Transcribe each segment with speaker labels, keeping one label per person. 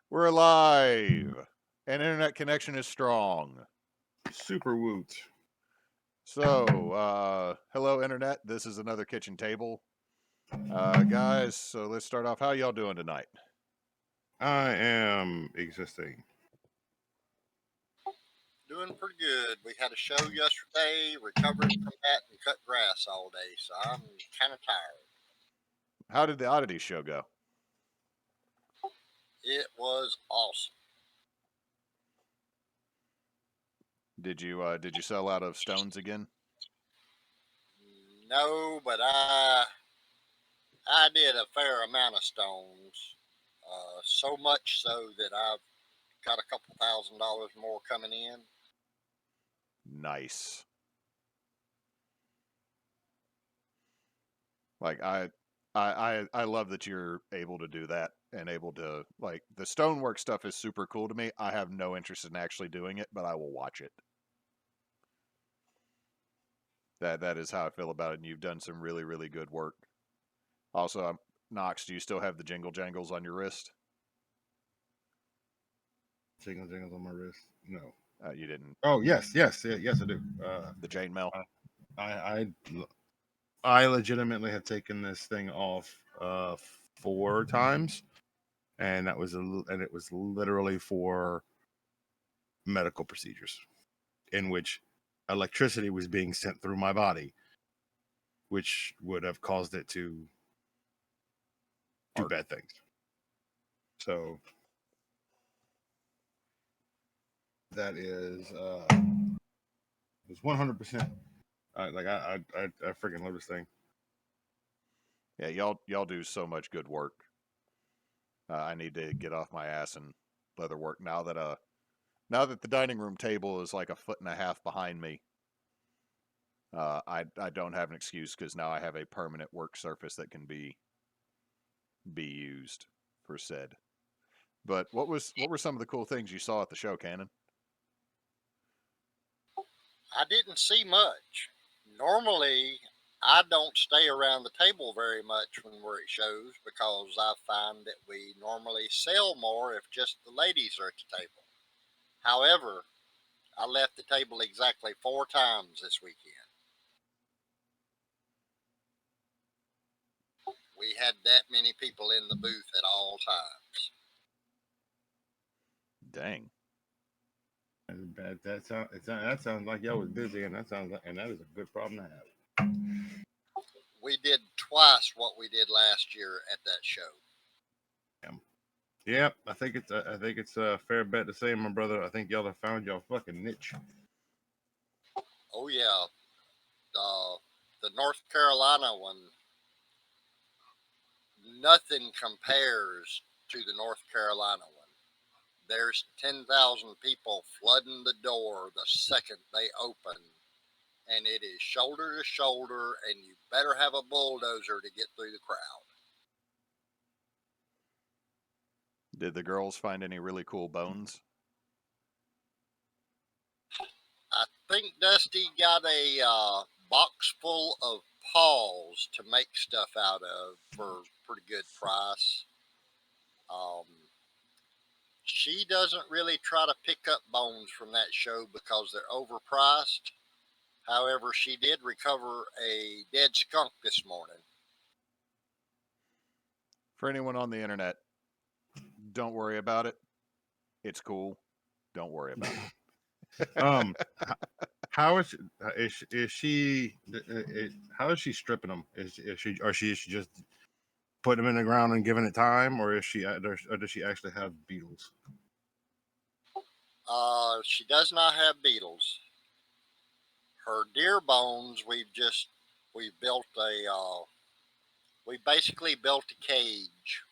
Speaker 1: We're live, and internet connection is strong.
Speaker 2: Super woot.
Speaker 1: So, hello, internet. This is another kitchen table, guys. So let's start off. How y'all doing tonight?
Speaker 2: I am existing.
Speaker 3: Doing pretty good. We had a show yesterday, recovered from that, and cut grass all day, so I'm kind of tired.
Speaker 1: How did the oddity show go?
Speaker 3: It was awesome.
Speaker 1: Did you sell out of stones again?
Speaker 3: No, but I did a fair amount of stones, so much so that I've got a couple $1,000s more coming in.
Speaker 1: Nice. Like I love that you're able to do that and able to like the stonework stuff is super cool to me. I have no interest in actually doing it, but I will watch it. That is how I feel about it. And you've done some really really good work. Also, Nox, do you still have the jingle jangles on your wrist?
Speaker 2: Jingle jingles on my wrist. No.
Speaker 1: You didn't.
Speaker 2: Oh yes, yes, yes, I do.
Speaker 1: The chainmail.
Speaker 2: I I legitimately have taken this thing off 4 times, and it was literally for medical procedures, in which electricity was being sent through my body, which would have caused it to do bad things. So that is it's 100%. Like I freaking love this thing.
Speaker 1: Yeah, y'all do so much good work. I need to get off my ass and leather work now that the dining room table is like a foot and a half behind me. I don't have an excuse because now I have a permanent work surface that can be used for said. But what were some of the cool things you saw at the show, Cannon?
Speaker 3: I didn't see much. Normally, I don't stay around the table very much when we're at shows because I find that we normally sell more if just the ladies are at the table. However, I left the table exactly 4 times this weekend. We had that many people in the booth at all times.
Speaker 1: Dang.
Speaker 2: That sounds like y'all was busy, and that is a good problem to have.
Speaker 3: We did twice what we did last year at that show.
Speaker 2: Yeah, I think it's a fair bet to say, my brother. I think y'all have found your fucking niche.
Speaker 3: Oh yeah, the North Carolina one, nothing compares to the North Carolina one. There's 10,000 people flooding the door the second they open, and it is shoulder to shoulder, and you better have a bulldozer to get through the crowd.
Speaker 1: Did the girls find any really cool bones?
Speaker 3: I think Dusty got a box full of paws to make stuff out of for pretty good price. Um, she doesn't really try to pick up bones from that show because they're overpriced. However, she did recover a dead skunk this morning.
Speaker 1: For anyone on the internet, don't worry about it. It's cool. Don't worry about it.
Speaker 2: How is she how is she stripping them? Is she just putting them in the ground and giving it time, or does she actually have beetles?
Speaker 3: She does not have beetles. Her deer bones, we built we basically built a cage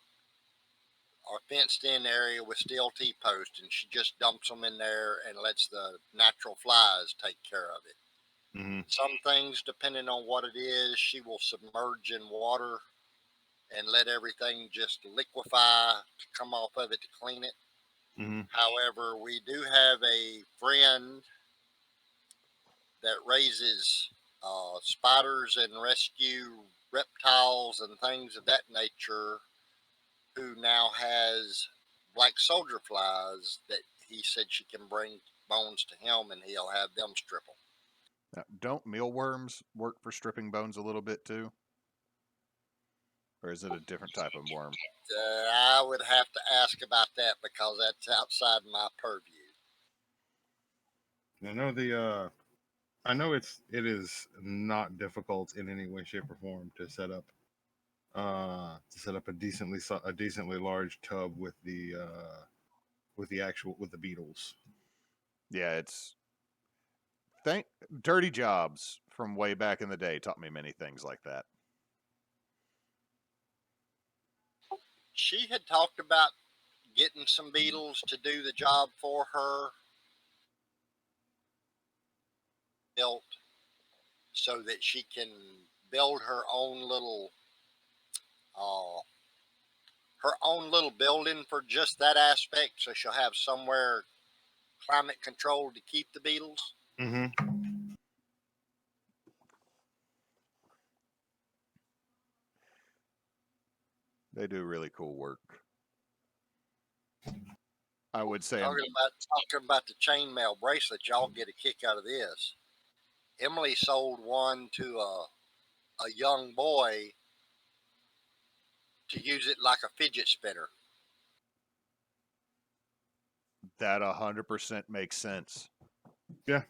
Speaker 3: or fenced in area with steel T-posts, and she just dumps them in there and lets the natural flies take care of it.
Speaker 2: Mm-hmm.
Speaker 3: Some things, depending on what it is, she will submerge in water and let everything just liquefy to come off of it to clean it.
Speaker 2: Mm-hmm.
Speaker 3: However, we do have a friend that raises spiders and rescue reptiles and things of that nature who now has black soldier flies that he said she can bring bones to him and he'll have them strip them.
Speaker 1: Now, don't mealworms work for stripping bones a little bit too? Or is it a different type of worm?
Speaker 3: I would have to ask about that because that's outside my purview.
Speaker 2: I know it is not difficult in any way, shape, or form to set up a decently large tub with the beetles.
Speaker 1: Yeah, it's Dirty Jobs from way back in the day taught me many things like that.
Speaker 3: She had talked about getting some beetles to do the job for her, built so that she can build uh, her own little building for just that aspect. So she'll have somewhere climate controlled to keep the beetles.
Speaker 2: Mm-hmm.
Speaker 1: They do really cool work. I would say
Speaker 3: Talking about the chainmail bracelet, y'all get a kick out of this. Emily sold one to a young boy to use it like a fidget spinner.
Speaker 1: that 100% makes sense.
Speaker 2: Yeah.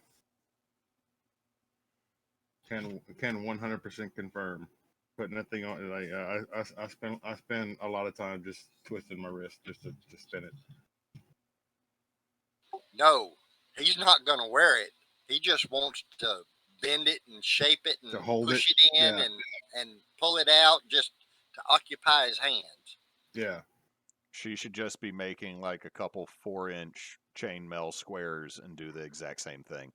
Speaker 2: Can 100% confirm. Putting that thing on, like I spend a lot of time just twisting my wrist just to spin it.
Speaker 3: No, he's not going to wear it. He just wants to bend it and shape it and
Speaker 2: To hold
Speaker 3: push
Speaker 2: it,
Speaker 3: it in
Speaker 2: yeah.
Speaker 3: and pull it out just to occupy his hands.
Speaker 2: Yeah.
Speaker 1: She should just be making like a couple 4-inch chainmail squares and do the exact same thing.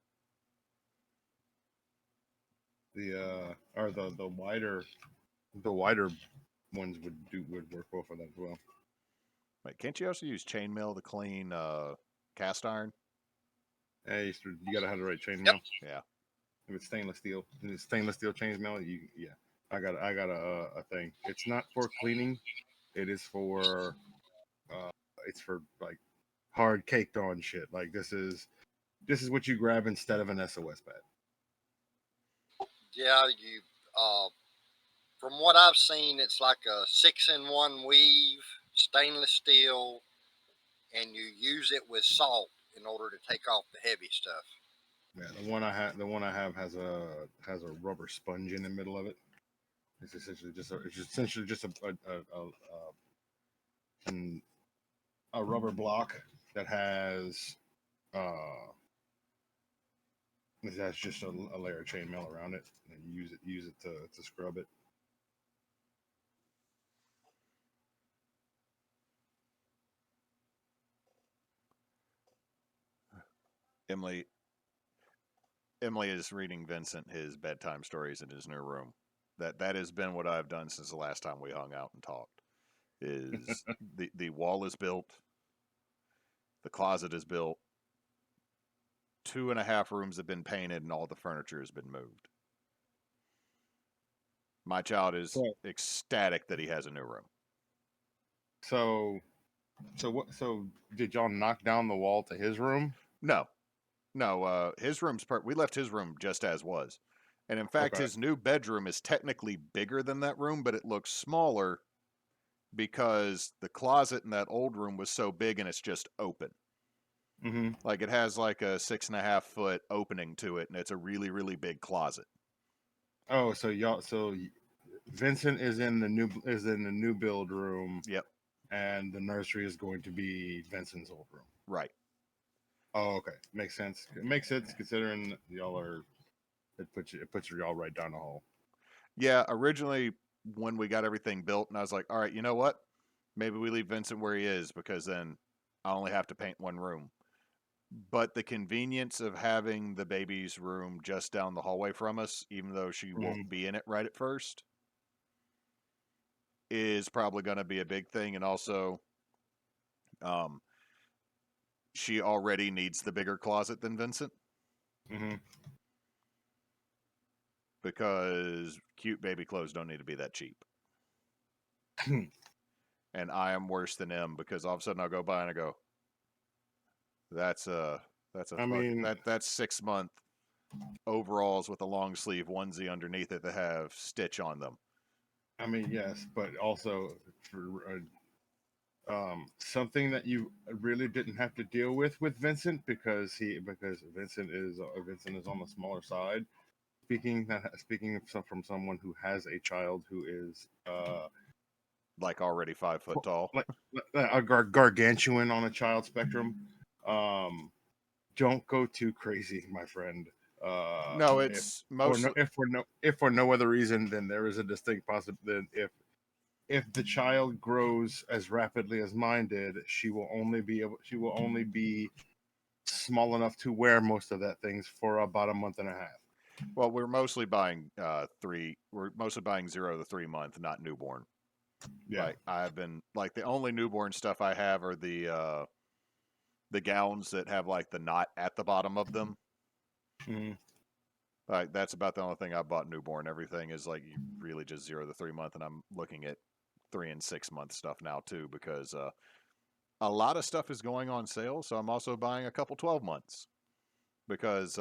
Speaker 2: The wider ones would work well for that as well.
Speaker 1: Wait, can't you also use chainmail to clean cast iron?
Speaker 2: Hey, you gotta have the right chainmail.
Speaker 3: Yep.
Speaker 1: Yeah.
Speaker 2: If it's stainless steel chainmail, I got a thing. It's not for cleaning. It is for it's for like hard caked on shit. Like this is what you grab instead of an SOS pad.
Speaker 3: Yeah, from what I've seen, it's like a 6-in-1 weave, stainless steel, and you use it with salt in order to take off the heavy stuff.
Speaker 2: Yeah, the one I have has a rubber sponge in the middle of it. It's essentially just a rubber block that has uh just a layer of chainmail around it, and you use it to scrub it.
Speaker 1: Emily is reading Vincent his bedtime stories in his new room. That has been what I've done since the last time we hung out and talked. Is the wall is built, the closet is built, 2.5 rooms have been painted, and all the furniture has been moved. My child is ecstatic that he has a new room.
Speaker 2: So did y'all knock down the wall to his room?
Speaker 1: No. His room's we left his room just as was. And in fact,
Speaker 2: Okay.
Speaker 1: his new bedroom is technically bigger than that room, but it looks smaller because the closet in that old room was so big and it's just open.
Speaker 2: Mm-hmm.
Speaker 1: Like it has like a 6.5 foot opening to it, and it's a really, really big closet.
Speaker 2: Oh, so Vincent is in the new build room.
Speaker 1: Yep.
Speaker 2: And the nursery is going to be Vincent's old room.
Speaker 1: Right.
Speaker 2: Oh, okay. Makes sense. It makes sense considering it puts y'all right down the hall.
Speaker 1: Yeah, originally when we got everything built, and I was like, all right, you know what? Maybe we leave Vincent where he is because then I only have to paint one room. But the convenience of having the baby's room just down the hallway from us, even though she won't be in it right at first, is probably going to be a big thing. And also, she already needs the bigger closet than Vincent.
Speaker 2: Mm-hmm.
Speaker 1: Because cute baby clothes don't need to be that cheap. and I am worse than him because all of a sudden I'll go by and I go, that's a
Speaker 2: I
Speaker 1: fuck
Speaker 2: mean,
Speaker 1: that's 6 month overalls with a long sleeve onesie underneath it that have stitch on them.
Speaker 2: yes, but also for something that you really didn't have to deal with Vincent because Vincent is on the smaller side. Speaking of from someone who has a child who is
Speaker 1: Like already 5 foot tall.
Speaker 2: like a gargantuan on a child spectrum. Um, don't go too crazy, my friend.
Speaker 1: No,
Speaker 2: If
Speaker 1: it's
Speaker 2: for
Speaker 1: mostly
Speaker 2: if for no other reason, then there is a distinct possibility. Then if the child grows as rapidly as mine did, she will only be small enough to wear most of that things for about a month and a half.
Speaker 1: well, we're mostly buying we're mostly buying 0 to 3 month, not newborn.
Speaker 2: Yeah.
Speaker 1: Like I've been like the only newborn stuff I have are the gowns that have like the knot at the bottom of them.
Speaker 2: Mm-hmm.
Speaker 1: Like that's about the only thing I bought newborn. Everything is like really just 0 to 3 month, and I'm looking at 3 and 6 month stuff now too because a lot of stuff is going on sale. So I'm also buying a couple 12 months because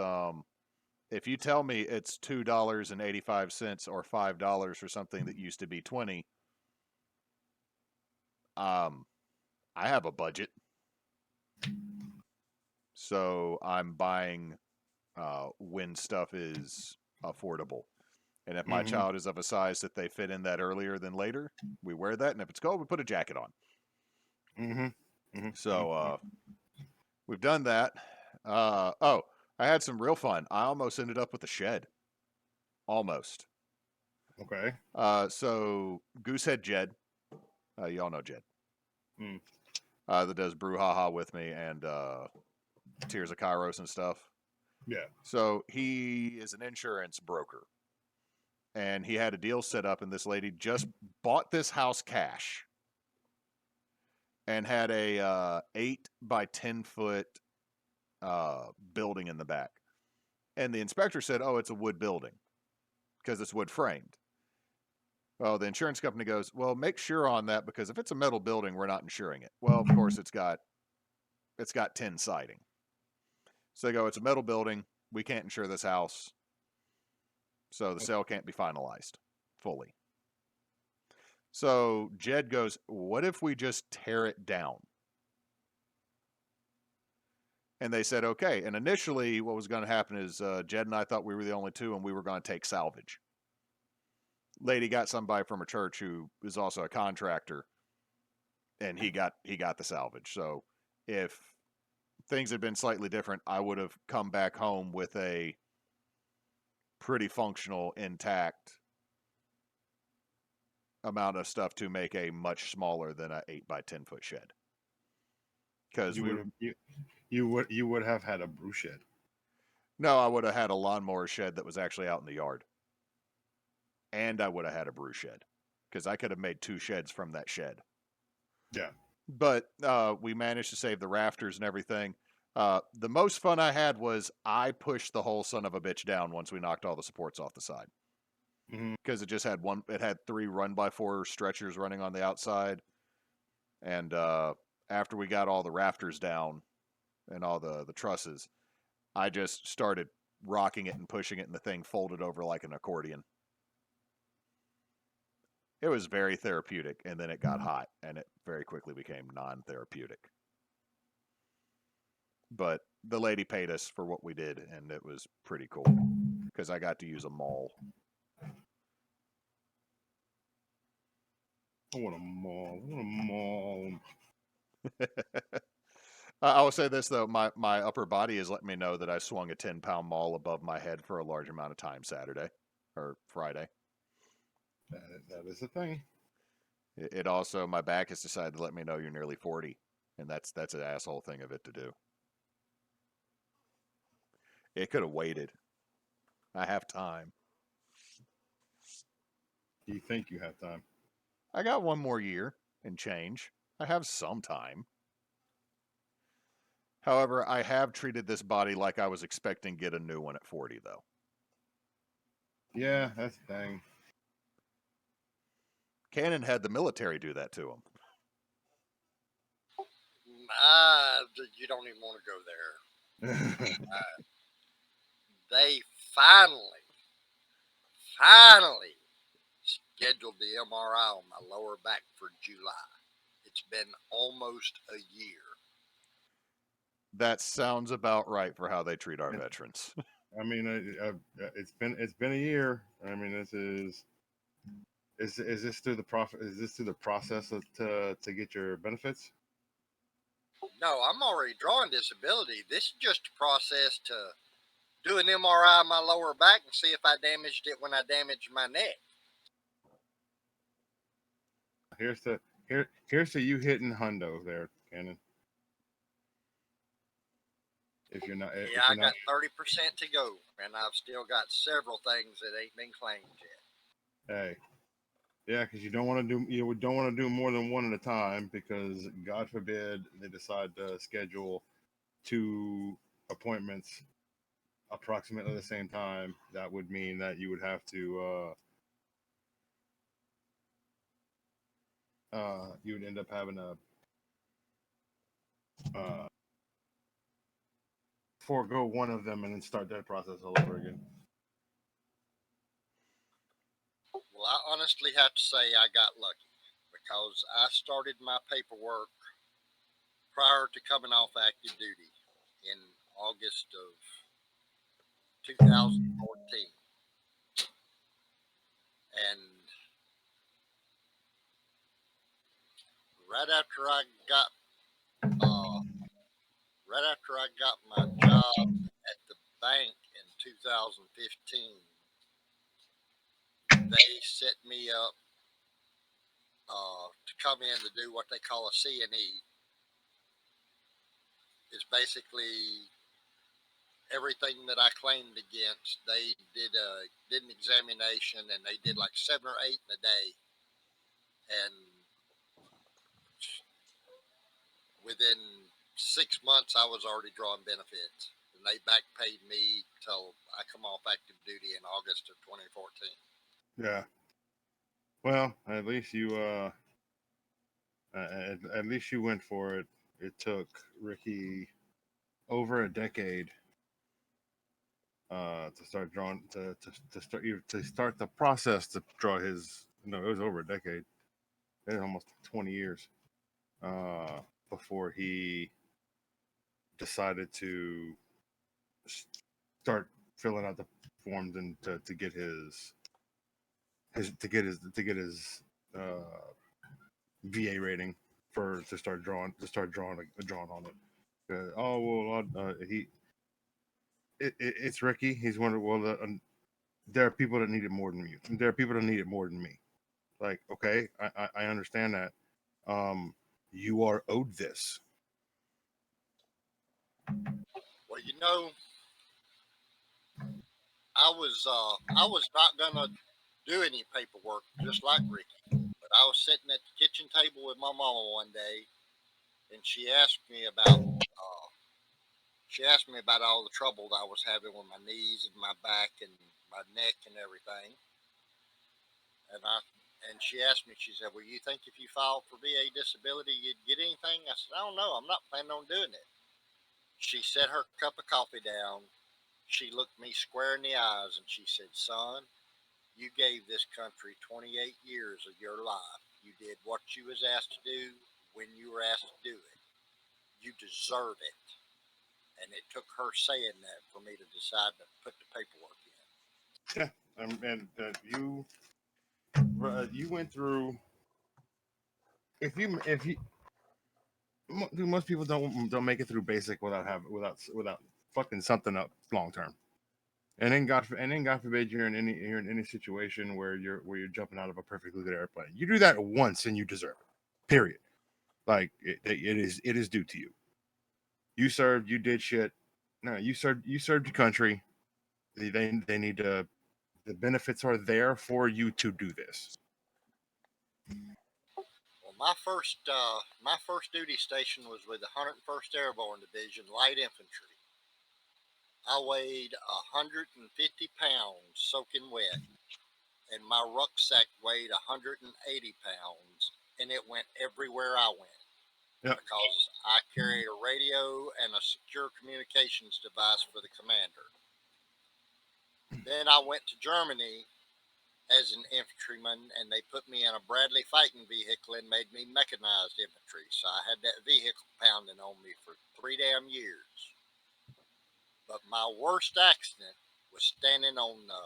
Speaker 1: if you tell me it's $2.85 or $5 for something that used to be 20, um, I have a budget, so I'm buying when stuff is affordable. And if my
Speaker 2: Mm-hmm.
Speaker 1: child is of a size that they fit in that earlier than later, we wear that. And if it's cold, we put a jacket on.
Speaker 2: Mm-hmm. Mm-hmm.
Speaker 1: So
Speaker 2: Mm-hmm.
Speaker 1: we've done that. Oh, I had some real fun. I almost ended up with a shed. Almost.
Speaker 2: Okay.
Speaker 1: So Goosehead Jed, y'all know Jed,
Speaker 2: Mm.
Speaker 1: that does brouhaha with me and Tears of Kairos and stuff.
Speaker 2: Yeah.
Speaker 1: So he is an insurance broker, and he had a deal set up, and this lady just bought this house cash and had a 8 by 10 foot building in the back. And the inspector said, "Oh, it's a wood building because it's wood framed." Well, the insurance company goes, "Well, make sure on that because if it's a metal building, we're not insuring it." Well, of course, it's got tin siding. So they go, "It's a metal building. We can't insure this house, so the sale can't be finalized fully." So Jed goes, "What if we just tear it down?" And they said, "Okay." And initially, what was going to happen is Jed and I thought we were the only two, and we were going to take salvage. Lady got somebody from a church who is also a contractor, and he got the salvage. So if things had been slightly different, I would have come back home with a pretty functional, intact amount of stuff to make a much smaller than a 8 by 10 foot shed. Because
Speaker 2: You would have you would have had a brew shed.
Speaker 1: no, I would have had a lawnmower shed that was actually out in the yard, and I would have had a brew shed because I could have made 2 sheds from that shed.
Speaker 2: Yeah.
Speaker 1: But we managed to save the rafters and everything. The most fun I had was I pushed the whole son of a bitch down once we knocked all the supports off the side
Speaker 2: Mm-hmm.
Speaker 1: because it just had one. It had 3 1x4 stretchers running on the outside, and after we got all the rafters down and all the trusses, I just started rocking it and pushing it, and the thing folded over like an accordion. It was very therapeutic, and then it got hot, and it very quickly became non-therapeutic. But the lady paid us for what we did, and it was pretty cool because I got to use a maul.
Speaker 2: I want a mall. I want a mall.
Speaker 1: I will say this though, my upper body has let me know that I swung a 10-pound maul above my head for a large amount of time Saturday or Friday.
Speaker 2: That is a thing.
Speaker 1: It also my back has decided to let me know you're nearly 40, and that's an asshole thing of it to do. It could have waited. I have time.
Speaker 2: You think you have time?
Speaker 1: I got one more year and change. I have some time. However, I have treated this body like I was expecting to get a new one at 40, though.
Speaker 2: Yeah, that's the thing.
Speaker 1: Cannon had the military do that to him.
Speaker 3: You don't even want to go there. They finally scheduled the MRI on my lower back for July. It's been almost a year.
Speaker 1: That sounds about right for how they treat our veterans.
Speaker 2: I mean, it's been a year. I mean, this is this through the profit? Is this through the process to get your benefits?
Speaker 3: No, I'm already drawing disability. This is just a process to do an MRI of my lower back and see if I damaged it when I damaged my neck.
Speaker 2: Here's the here's the you hitting hundo there, Cannon. If you're not,
Speaker 3: Yeah, I got 30% to go, and I've still got several things that ain't been claimed yet.
Speaker 2: hey, yeah, because you don't want to do more than one at a time, because God forbid they decide to schedule 2 appointments approximately the same time. That would mean that you would have to you would end up having to forego one of them and then start that process all over again.
Speaker 3: Well, I honestly have to say I got lucky because I started my paperwork prior to coming off active duty in August of 2014. And right after I got uh, right after I got my job at the bank in 2015, they set me up to come in to do what they call a C&E. It's basically everything that I claimed against. They did an examination, and they did like 7 or 8 in a day. And within 6 months, I was already drawing benefits, and they back paid me till I come off active duty in August of 2014.
Speaker 2: Yeah. Well, at least you at least you went for it. It took Ricky over a decade to start drawing to start the process to draw his. No, it was over a decade. It was almost 20 years before he decided to start filling out the forms and to get his VA rating for to start drawing on it. Oh well, it's Ricky. He's one of there are people that need it more than you. There are people that need it more than me. Like, okay, I understand that. You are owed this.
Speaker 3: Well, I was not gonna do any paperwork just like Ricky, but I was sitting at the kitchen table with my mama one day, and she asked me about all the trouble that I was having with my knees and my back and my neck and everything. And she asked me, she said, "Well, you think if you filed for VA disability, you'd get anything?" I said, "I don't know. I'm not planning on doing it." She set her cup of coffee down. She looked me square in the eyes and she said, "Son, you gave this country 28 years of your life. You did what you was asked to do when you were asked to do it. You deserve it." And it took her saying that for me to decide to put the paperwork in.
Speaker 2: Yeah, and you went through. If you most people don't make it through basic without fucking something up long term. And then God forbid you're in any situation where you're jumping out of a perfectly good airplane. You do that once and you deserve it. Period. Like it is due to you. You served. You did shit. No, you served your country. They need to. The benefits are there for you to do this.
Speaker 3: Well, my first duty station was with the 101st Airborne Division, Light Infantry. I weighed 150 pounds soaking wet, and my rucksack weighed 180 pounds, and it went everywhere I went.
Speaker 2: Yep.
Speaker 3: because I carry a radio and a secure communications device for the commander. Then I went to Germany as an infantryman, and they put me in a Bradley fighting vehicle and made me mechanized infantry. So I had that vehicle pounding on me for 3 damn years. But my worst accident was standing on the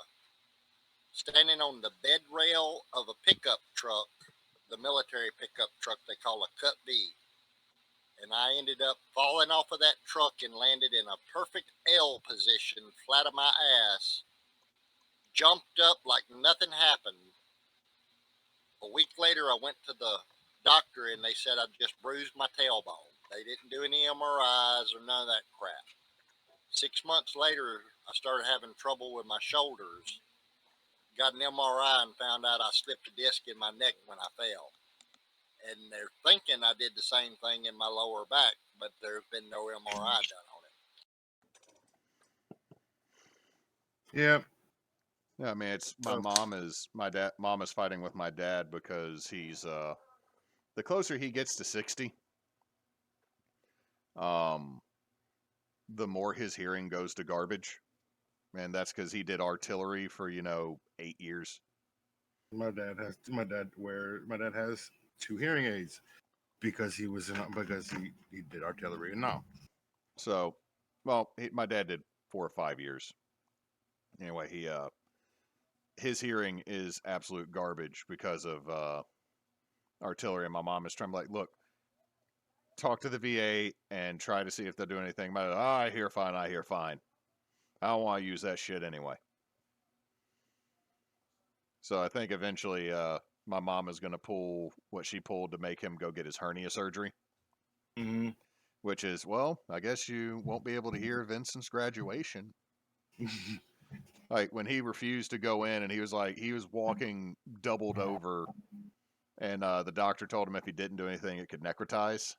Speaker 3: bed rail of a pickup truck, the military pickup truck they call a Cut B. And I ended up falling off of that truck and landed in a perfect L position, flat on my ass, jumped up like nothing happened. A week later, I went to the doctor and they said I just bruised my tailbone. They didn't do any MRIs or none of that crap. 6 months later, I started having trouble with my shoulders. Got an MRI and found out I slipped a disc in my neck when I fell. And they're thinking I did the same thing in my lower back, but there's been no MRI done on it.
Speaker 2: Yep.
Speaker 1: Yeah, I mean, it's
Speaker 2: So
Speaker 1: mom is fighting with my dad because he's the closer he gets to 60, um, the more his hearing goes to garbage, and that's because he did artillery for 8 years.
Speaker 2: my dad has two hearing aids because he did artillery and now.
Speaker 1: So, well, my dad did 4 or 5 years. Anyway, his hearing is absolute garbage because of artillery, and my mom is trying to, like, look, talk to the VA and try to see if they'll do anything. But I hear fine. I hear fine. I don't want to use that shit anyway. So I think eventually my mom is going to pull what she pulled to make him go get his hernia surgery,
Speaker 2: Mm-hmm.
Speaker 1: which is, well, I guess you won't be able to hear Vincent's graduation. Like when he refused to go in and he was walking doubled over, and the doctor told him if he didn't do anything, it could necrotize.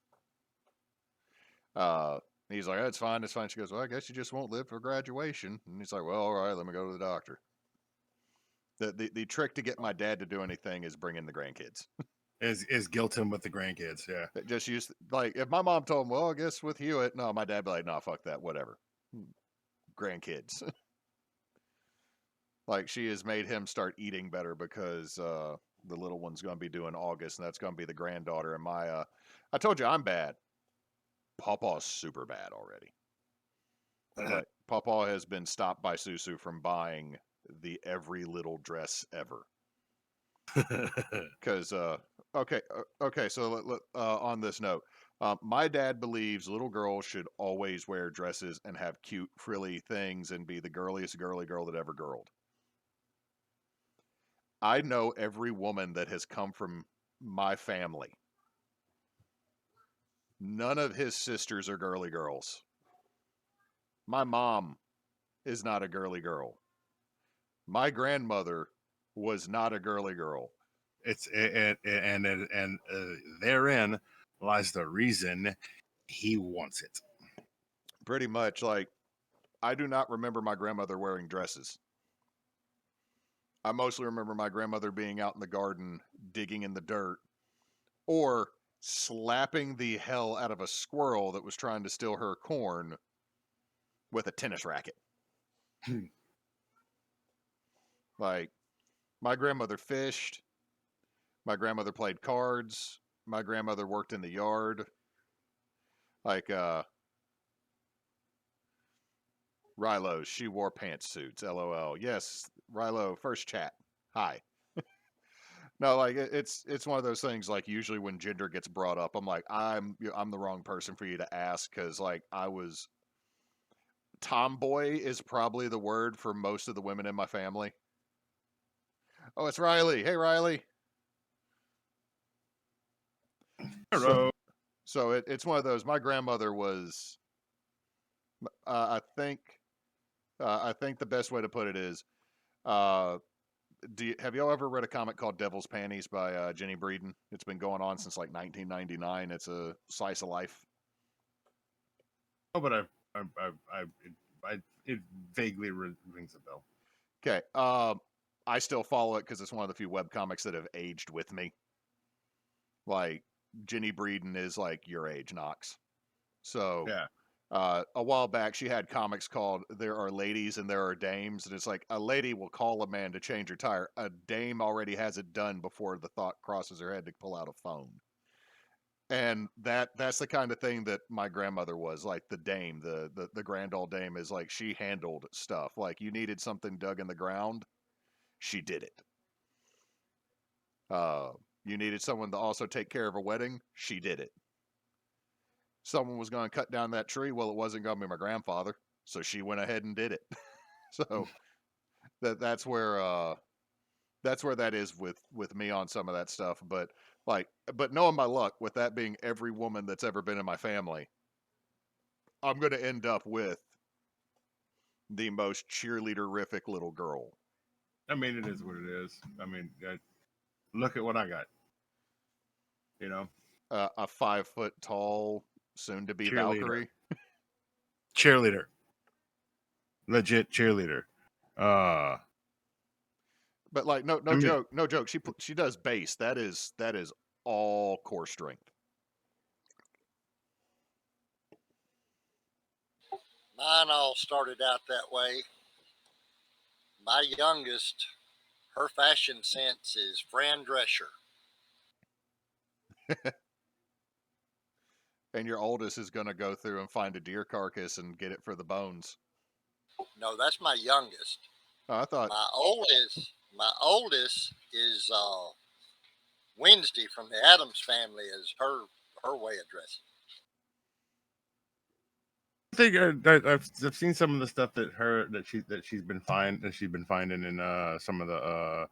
Speaker 1: Uh, he's like, it's fine, it's fine. She goes, well, I guess you just won't live for graduation. And he's like, well, all right, let me go to the doctor. The trick to get my dad to do anything is bring in the grandkids.
Speaker 2: Is guilt him with the grandkids, yeah.
Speaker 1: Just use, like, if my mom told him, well, I guess with Hewitt, no, my dad be like, no, fuck that, whatever. Grandkids. Like, she has made him start eating better because the little one's going to be due in August, and that's going to be the granddaughter. And I told you I'm bad. Pawpaw's super bad already. Like, Pawpaw has been stopped by Susu from buying the every little dress ever. Because okay, so on this note, my dad believes little girls should always wear dresses and have cute frilly things and be the girliest girly girl that ever girled. I know every woman that has come from my family. None of his sisters are girly girls. My mom is not a girly girl. My grandmother was not a girly girl.
Speaker 2: It's and therein lies the reason he wants it.
Speaker 1: Pretty much, like, I do not remember my grandmother wearing dresses. I mostly remember my grandmother being out in the garden digging in the dirt or slapping the hell out of a squirrel that was trying to steal her corn with a tennis racket. Like, my grandmother fished. My grandmother played cards. My grandmother worked in the yard. Like, Rilo, she wore pantsuits. LOL. Yes, Rilo, first chat. Hi. No, like it's one of those things. Like usually when gender gets brought up, I'm like I'm the wrong person for you to ask because like I was tomboy is probably the word for most of the women in my family. Oh, it's Riley. Hey, Riley. So
Speaker 2: Hello.
Speaker 1: it's one of those. My grandmother was. I think. I think the best way to put it is. Uh, have y'all ever read a comic called Devil's Panties by Jenny Breeden? It's been going on since like 1999. It's a slice of life.
Speaker 2: Oh, but it vaguely rings a bell.
Speaker 1: Okay. I still follow it because it's one of the few web comics that have aged with me. Like Jenny Breeden is like your age, Knox. So
Speaker 2: Yeah.
Speaker 1: a while back, she had comics called "There Are Ladies and There Are Dames," and it's like a lady will call a man to change her tire. A dame already has it done before the thought crosses her head to pull out a phone. And that's the kind of thing that my grandmother was like. The dame, the grand old dame, is like she handled stuff. Like you needed something dug in the ground, she did it. Uh, you needed someone to also take care of a wedding, she did it. Someone was going to cut down that tree, well, it wasn't going to be my grandfather, so she went ahead and did it. So that's where that is with me on some of that stuff. But but knowing my luck, with that being every woman that's ever been in my family, I'm going to end up with the most cheerleader-rific little girl.
Speaker 2: I mean, it is what it is. I mean, look at what I got. You know,
Speaker 1: A 5 foot tall, soon to be
Speaker 2: cheerleader,
Speaker 1: Valkyrie.
Speaker 2: cheerleader, legit cheerleader. Uh,
Speaker 1: But like
Speaker 2: I
Speaker 1: no
Speaker 2: mean,
Speaker 1: joke, no joke. She does bass. That is all core strength.
Speaker 3: Mine all started out that way. My youngest, her fashion sense is Fran Drescher.
Speaker 1: And your oldest is going to go through and find a deer carcass and get it for the bones.
Speaker 3: No, that's my youngest.
Speaker 1: Oh, I thought,
Speaker 3: My oldest is Wednesday from the Adams family is her way of dressing.
Speaker 2: I think I've seen some of the stuff that she's been finding in some of the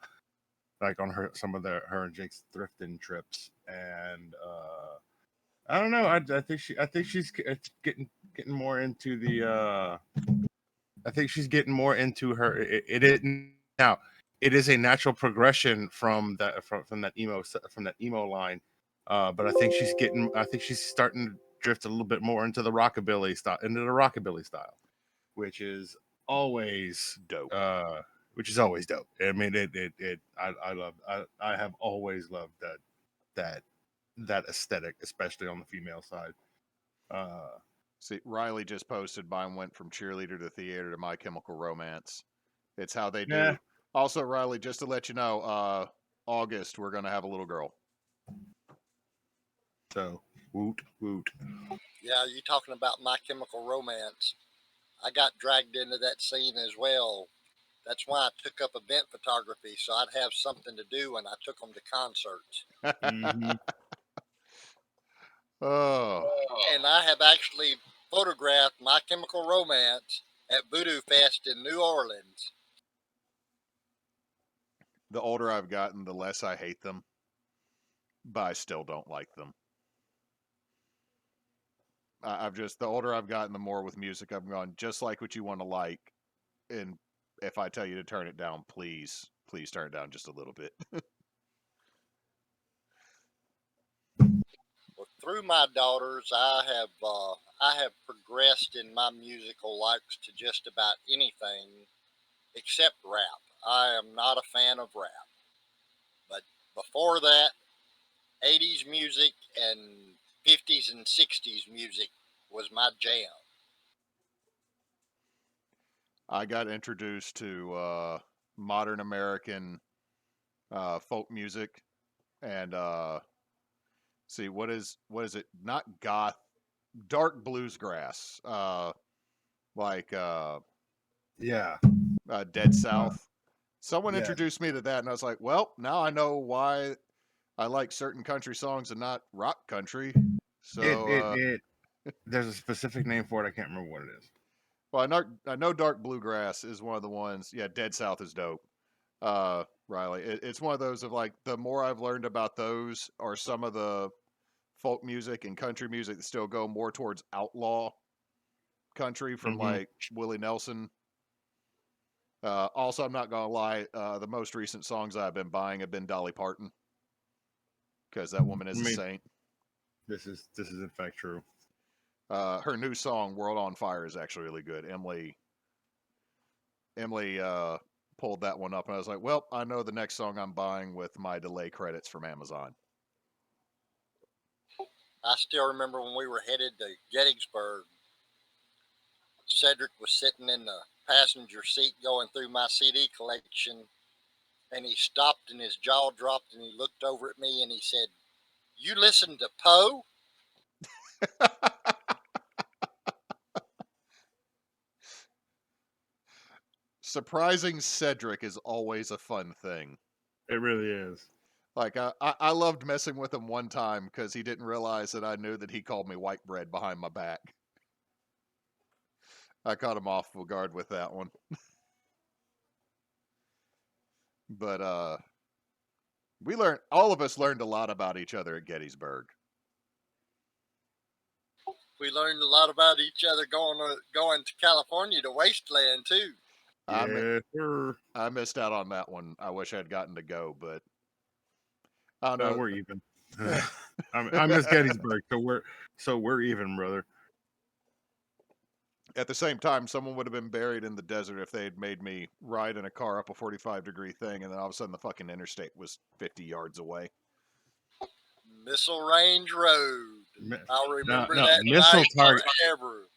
Speaker 2: like on her some of the her and Jake's thrifting trips, and I don't know. I think she's getting more into the. I think she's getting more into her. It is now. It is a natural progression from that emo line, but I think she's getting. I think she's starting to drift a little bit more into the rockabilly style, which is always
Speaker 1: dope.
Speaker 2: which is always dope. I mean, I love. I have always loved that that aesthetic, especially on the female side. Uh,
Speaker 1: See, Riley just posted mine went from cheerleader to theater to My Chemical Romance. It's how they
Speaker 2: yeah.
Speaker 1: do. Also, Riley, just to let you know, August we're gonna have a little girl.
Speaker 2: So woot woot.
Speaker 3: Yeah, you talking about My Chemical Romance? I got dragged into that scene as well. That's why I took up event photography, so I'd have something to do when I took them to concerts.
Speaker 2: Mm-hmm.
Speaker 1: Oh,
Speaker 3: And I have actually photographed My Chemical Romance at Voodoo Fest in New Orleans.
Speaker 1: the older I've gotten, the less I hate them, but I still don't like them. I've just the older I've gotten, the more with music I've gone just like what you want to like, and if I tell you to turn it down, please turn it down just a little bit.
Speaker 3: Well, through my daughters, I have progressed in my musical likes to just about anything except rap. I am not a fan of rap, but before that, 80s music and 50s and 60s music was my jam.
Speaker 1: I got introduced to modern American folk music and see what is it? Not goth, dark bluesgrass, like
Speaker 2: Yeah.
Speaker 1: Dead
Speaker 2: Uh,
Speaker 1: South. Someone
Speaker 2: yes.
Speaker 1: introduced me to that, and I was like, well, now I know why I like certain country songs and not rock country.
Speaker 2: It
Speaker 1: So,
Speaker 2: it it. There's a specific name for it. I can't remember what it is.
Speaker 1: well, I know dark bluegrass is one of the ones. Yeah, Dead South is dope. Riley, it's one of those of like the more I've learned about those are some of the folk music and country music that still go more towards outlaw country from
Speaker 2: Mm-hmm.
Speaker 1: like Willie Nelson. Also, I'm not gonna lie, the most recent songs I've been buying have been Dolly Parton because that woman
Speaker 2: I
Speaker 1: is a
Speaker 2: mean,
Speaker 1: saint.
Speaker 2: this is in fact true.
Speaker 1: Her new song "World on Fire" is actually really good. Emily pulled that one up, and I was like, well, I know the next song I'm buying with my delay credits from Amazon.
Speaker 3: I still remember when we were headed to Gettysburg. Cedric was sitting in the passenger seat going through my CD collection, and he stopped and his jaw dropped and he looked over at me and he said, "You listen to Poe?"
Speaker 1: Surprising Cedric is always a fun thing.
Speaker 2: It really is.
Speaker 1: Like I loved messing with him one time because he didn't realize that I knew that he called me white bread behind my back. I caught him off guard with that one. But all of us learned a lot about each other at Gettysburg.
Speaker 3: We learned a lot about each other going to California to Wasteland too.
Speaker 2: Yes, sir.
Speaker 1: I missed out on that one. I wish I'd gotten to go, but I don't
Speaker 2: No,
Speaker 1: know.
Speaker 2: we're even. I miss Gettysburg, so we're even, brother.
Speaker 1: At the same time, someone would have been buried in the desert if they had made me ride in a car up a 45-degree thing, and then all of a sudden the fucking interstate was 50 yards away.
Speaker 3: Missile Range Road. I'll remember
Speaker 2: no,
Speaker 3: that
Speaker 2: Missile
Speaker 3: night
Speaker 2: Target.
Speaker 3: forever.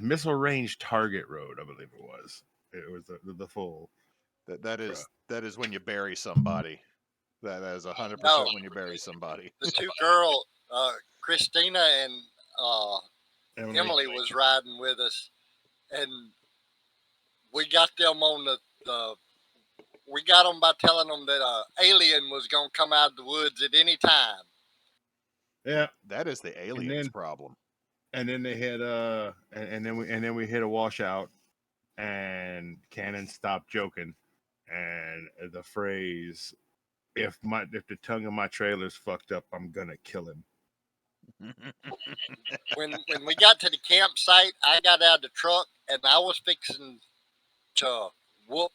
Speaker 2: Missile Range Target Road, I believe it was. It was the full.
Speaker 1: That is when you bury somebody. That is 100%
Speaker 3: No,
Speaker 1: when you bury somebody.
Speaker 3: the two girls, Christina and Emily, was riding with us, and we got them on we got them by telling them that an alien was gonna come out of the woods at any time.
Speaker 2: Yeah,
Speaker 1: that is the aliens' problem.
Speaker 2: And then they had and then we hit a washout, and Cannon stopped joking, and the phrase, if the tongue of my trailer's fucked up, I'm gonna kill him."
Speaker 3: When we got to the campsite, I got out of the truck and I was fixing to whoop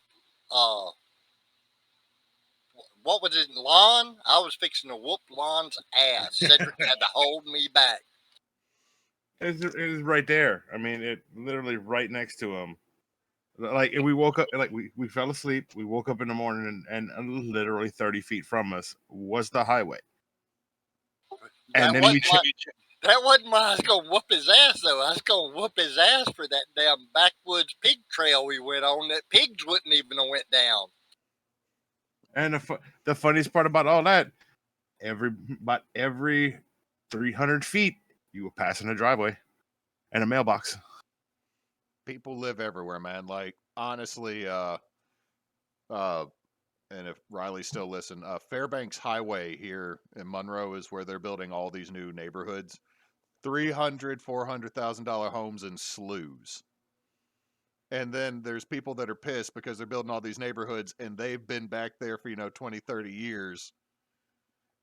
Speaker 3: what was it, Lon? I was fixing to whoop Lon's ass. Cedric had to hold me back.
Speaker 2: It was right there. I mean, it literally right next to him. Like we woke up, like we fell asleep. We woke up in the morning, and literally 30 feet from us was the highway. And then
Speaker 3: that wasn't why I was gonna whoop his ass though. I was gonna whoop his ass for that damn backwoods pig trail we went on that pigs wouldn't even have went down.
Speaker 2: And the funniest part about all that, about every 300 feet, you were passing a driveway and a mailbox.
Speaker 1: People live everywhere, man. Like honestly, and if Riley still listen, Fairbanks Highway here in Monroe is where they're building all these new neighborhoods. $300,000-$400,000 homes in sloughs. And then there's people that are pissed because they're building all these neighborhoods and they've been back there for 20, 30 years,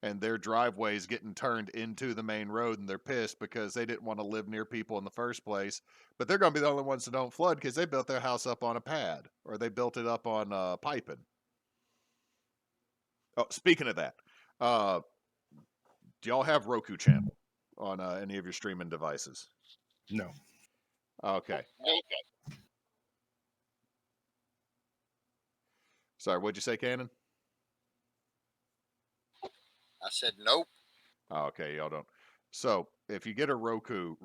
Speaker 1: and their driveway's getting turned into the main road, and they're pissed because they didn't want to live near people in the first place. But they're going to be the only ones that don't flood because they built their house up on a pad, or they built it up on piping. Oh, speaking of that, do y'all have Roku channel on any of your streaming devices?
Speaker 2: No.
Speaker 1: Okay. Sorry, what'd you say, Cannon?
Speaker 3: I said nope.
Speaker 1: Oh, okay, y'all don't. So if you get a Roku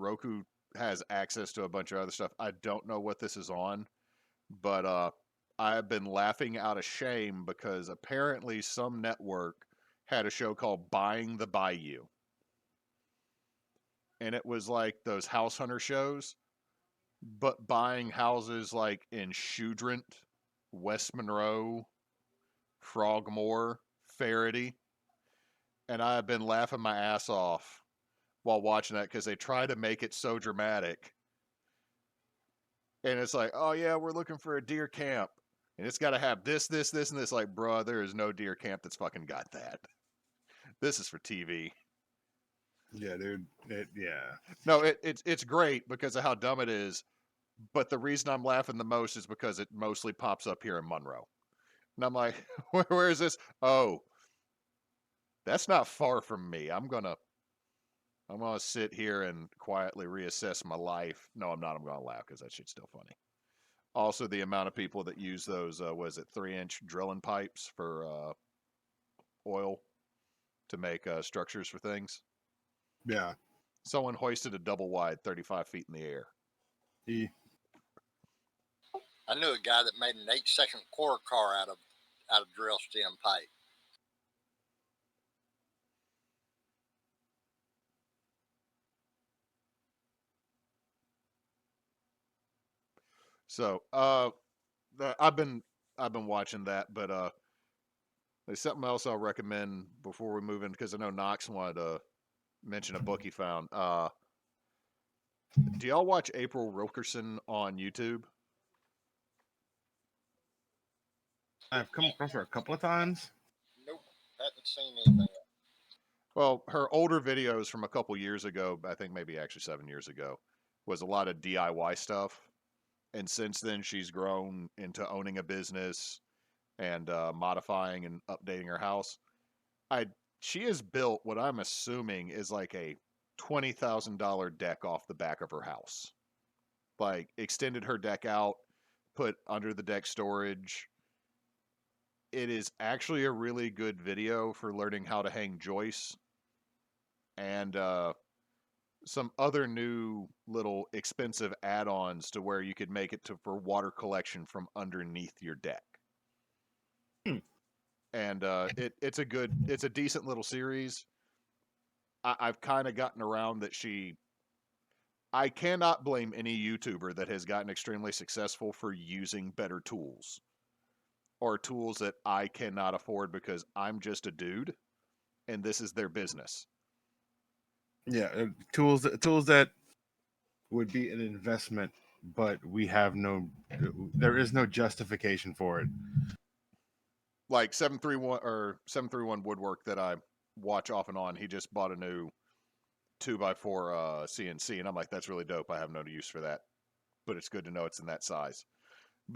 Speaker 1: has access to a bunch of other stuff. I don't know what this is on, but I've been laughing out of shame because apparently some network had a show called Buying the Bayou. And it was like those house hunter shows, but buying houses like in Shoudrant, West Monroe, Frogmore, Faraday. And I've been laughing my ass off while watching that because they try to make it so dramatic. And it's like, oh yeah, we're looking for a deer camp. And it's got to have this, this, this, and this. Like, bro, there is no deer camp that's fucking got that. This is for TV.
Speaker 2: Yeah, dude. Yeah.
Speaker 1: No, it's great because of how dumb it is. But the reason I'm laughing the most is because it mostly pops up here in Monroe. And I'm like, where is this? Oh, that's not far from me. I'm gonna sit here and quietly reassess my life. No, I'm not. I'm gonna laugh because that shit's still funny. Also, the amount of people that use those, 3-inch drilling pipes for oil to make structures for things.
Speaker 2: Yeah.
Speaker 1: Someone hoisted a double wide 35 feet in the air.
Speaker 2: He,
Speaker 3: I knew a guy that made an 8-second quarter car out of drill stem pipe.
Speaker 1: So, I've been watching that, but there's something else I'll recommend before we move in because I know Knox wanted to mention a book he found. Do y'all watch April Wilkerson on YouTube?
Speaker 2: I've come across her a couple of times.
Speaker 3: Nope, hadn't seen anything.
Speaker 1: Well, her older videos from a couple years ago, I think maybe actually 7 years ago, was a lot of DIY stuff. And since then, she's grown into owning a business and modifying and updating her house. I She has built what I'm assuming is like a $20,000 deck off the back of her house. Like extended her deck out, put under the deck storage. It is actually a really good video for learning how to hang joists and some other new little expensive add-ons to where you could make it to for water collection from underneath your deck.
Speaker 2: Hmm.
Speaker 1: And it's a decent little series. I've kind of gotten around that I cannot blame any YouTuber that has gotten extremely successful for using better tools or tools that I cannot afford because I'm just a dude and this is their business.
Speaker 2: Yeah, tools that would be an investment, but we have there is no justification for it.
Speaker 1: Like 731 Woodwork that I watch off and on, he just bought a new 2x4 CNC, and I'm like, that's really dope. I have no use for that, but it's good to know it's in that size.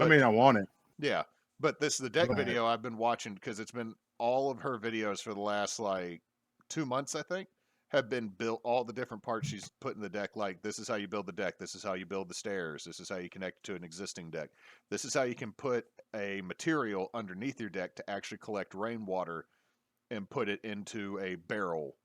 Speaker 2: I
Speaker 1: But
Speaker 2: mean, I want it.
Speaker 1: yeah, but the deck
Speaker 2: But
Speaker 1: video I've been watching because it's been all of her videos for the last like 2 months, I think, have been built all the different parts she's put in the deck. Like this is how you build the deck. This is how you build the stairs. This is how you connect to an existing deck. This is how you can put a material underneath your deck to actually collect rainwater and put it into a barrel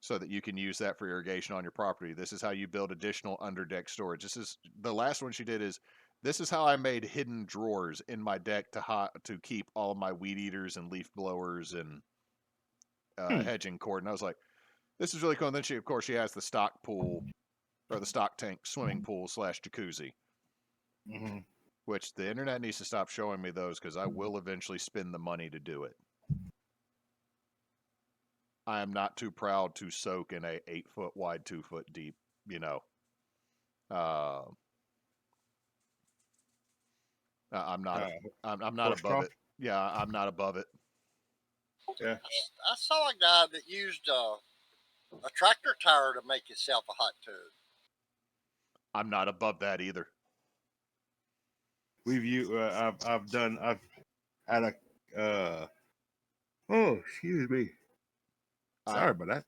Speaker 1: so that you can use that for irrigation on your property. This is how you build additional underdeck storage. This is the last one she did is this is how I made hidden drawers in my deck to keep all of my weed eaters and leaf blowers and
Speaker 2: Hmm.
Speaker 1: hedging cord. And I was like, this is really cool. And then of course, she has the stock pool or the stock tank swimming pool / jacuzzi,
Speaker 2: Mm-hmm.
Speaker 1: which the internet needs to stop showing me those because I will eventually spend the money to do it. I am not too proud to soak in a 8 foot wide, 2 foot deep, you know. Uh, I'm not.
Speaker 2: Uh,
Speaker 1: I'm not
Speaker 2: horse
Speaker 1: above
Speaker 2: trough.
Speaker 1: it. Yeah, I'm not above it.
Speaker 2: Yeah.
Speaker 3: I saw a guy that used a tractor tire to make himself a hot tub.
Speaker 1: I'm not above that either.
Speaker 2: I've had a oh, excuse me.
Speaker 1: I
Speaker 2: Sorry about that.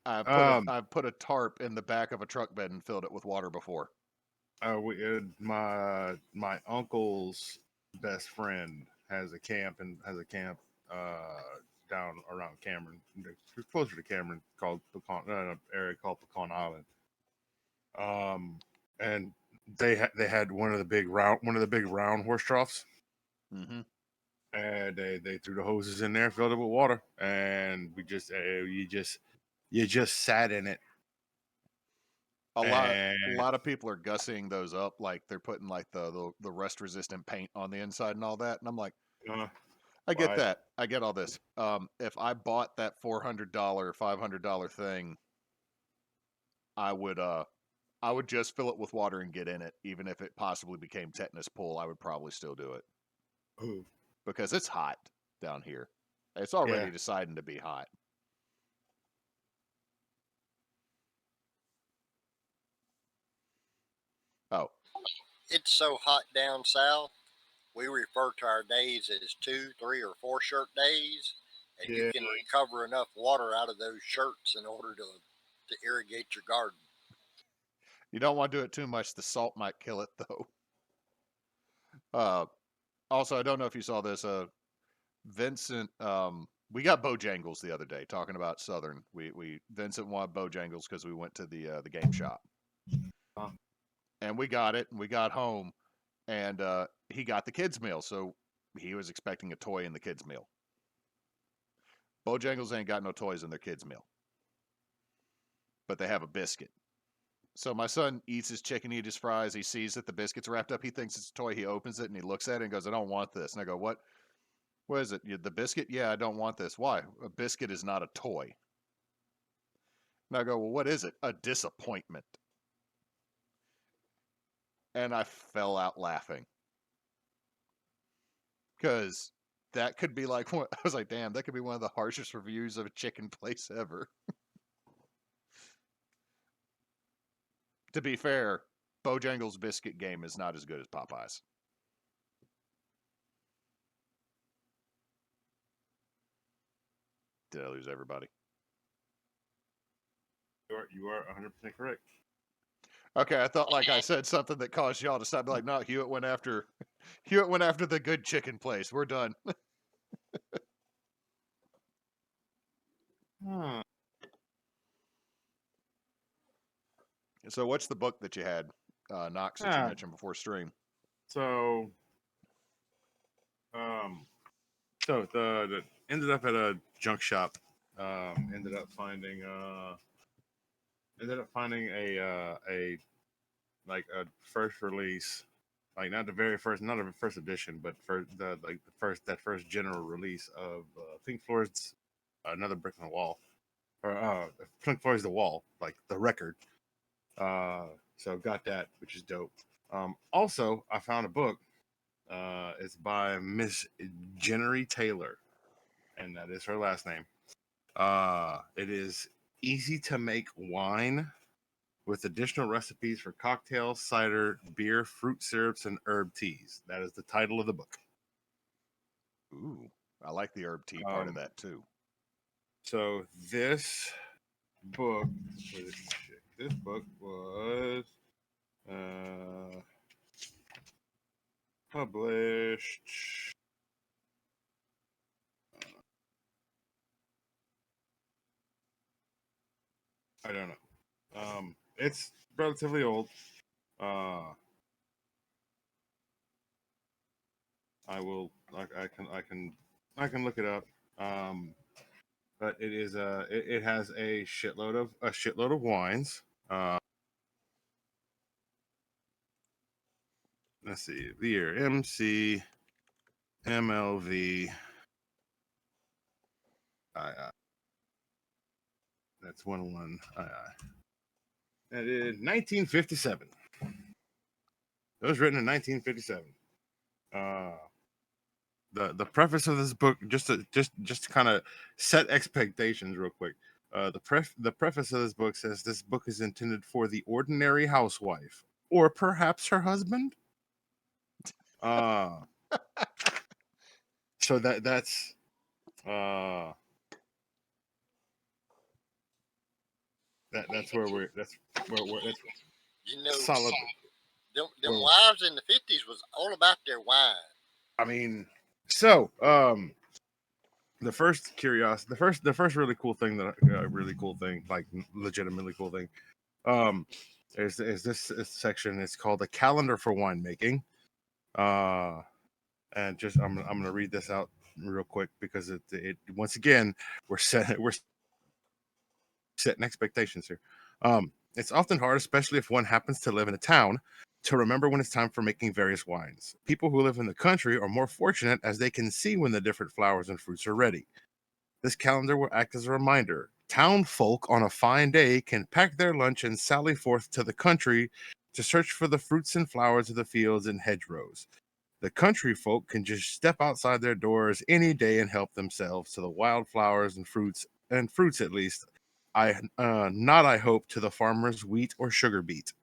Speaker 1: I've put a tarp in the back of a truck bed and filled it with water before.
Speaker 2: My uncle's best friend has a camp down around Cameron, closer to Cameron, called area called Pecan Island. And they had one of the big round horse troughs,
Speaker 1: Mm-hmm.
Speaker 2: and they threw the hoses in there, filled it with water, and you just sat in it.
Speaker 1: A
Speaker 2: And
Speaker 1: lot of people are gussying those up, like they're putting like the rust resistant paint on the inside and all that. And I'm like,
Speaker 2: uh,
Speaker 1: I get
Speaker 2: why?
Speaker 1: that. I get all this. If I bought that $400, $500 thing, I would just fill it with water and get in it. Even if it possibly became tetanus pool, I would probably still do it
Speaker 2: Ooh,
Speaker 1: because it's hot down here. It's
Speaker 2: yeah,
Speaker 1: already deciding to be hot. Oh,
Speaker 3: It's so hot down south, we refer to our days as 2, 3, or 4 shirt days, and you
Speaker 2: yeah.
Speaker 3: can recover enough water out of those shirts in order to irrigate your garden.
Speaker 1: you don't want to do it too much. The salt might kill it though. Uh, Also, I don't know if you saw this. Vincent We got Bojangles the other day. Talking about Southern, we Vincent wanted Bojangles because we went to the game shop,
Speaker 2: Huh.
Speaker 1: and we got it. And we got home, and he got the kids meal, so he was expecting a toy in the kids meal. Bojangles ain't got no toys in their kids meal, but they have a biscuit. So my son eats his chicken, eats his fries. He sees that the biscuit's wrapped up. He thinks it's a toy. He opens it and he looks at it and goes, "I don't want this." And I go, "What? What is it? The biscuit? Yeah, I don't want this. Why? A biscuit is not a toy." And I go, "Well, what is it? A disappointment." And I fell out laughing because that could be like, I was like, damn, that could be one of the harshest reviews of a chicken place ever. To be fair, Bojangles' biscuit game is not as good as Popeye's. Did I lose everybody?
Speaker 2: You are 100% correct.
Speaker 1: Okay, I thought like I said something that caused y'all to stop. Be like, no, Hewitt went after Hewitt went after the good chicken place. We're done.
Speaker 2: Huh.
Speaker 1: So, what's the book that you had, Knox, that you mentioned before stream?
Speaker 2: So, the ended up at a junk shop. Ended up finding a like a first release, like not the first edition, but for the first general release of Pink Floyd's Another Brick in the Wall, or Pink Floyd's The Wall, like the record. So got that, which is dope. Also, I found a book. It's by Miss Jennery Taylor, and that is her last name. It is Easy to Make Wine with additional recipes for cocktails, cider, beer, fruit syrups, and herb teas. That is the title of the book.
Speaker 1: Ooh, I like the herb tea part of that too.
Speaker 2: So this book, this book was published. I don't know. It's relatively old. I can look it up. But it is it has a shitload of wines. Let's see, the year MC MLV. That's 1-1. That is 1957. It was written in 1957. The preface of this book, just to kind of set expectations real quick. The preface of this book says this book is intended for the ordinary housewife or perhaps her husband. So that's that's where we're that's solid.
Speaker 3: Them wives in the 50s was all about their wine.
Speaker 2: I mean, so the first really cool thing like legitimately cool thing, is this section. It's called a calendar for winemaking. And just I'm gonna read this out real quick because it once again we're setting expectations here. It's often hard, especially if one happens to live in a town, to remember when it's time for making various wines. People who live in the country are more fortunate as they can see when the different flowers and fruits are ready. This calendar will act as a reminder. Town folk on a fine day can pack their lunch and sally forth to the country to search for the fruits and flowers of the fields and hedgerows. The country folk can just step outside their doors any day and help themselves to the wild flowers and fruits at least. I hope to the farmer's wheat or sugar beet.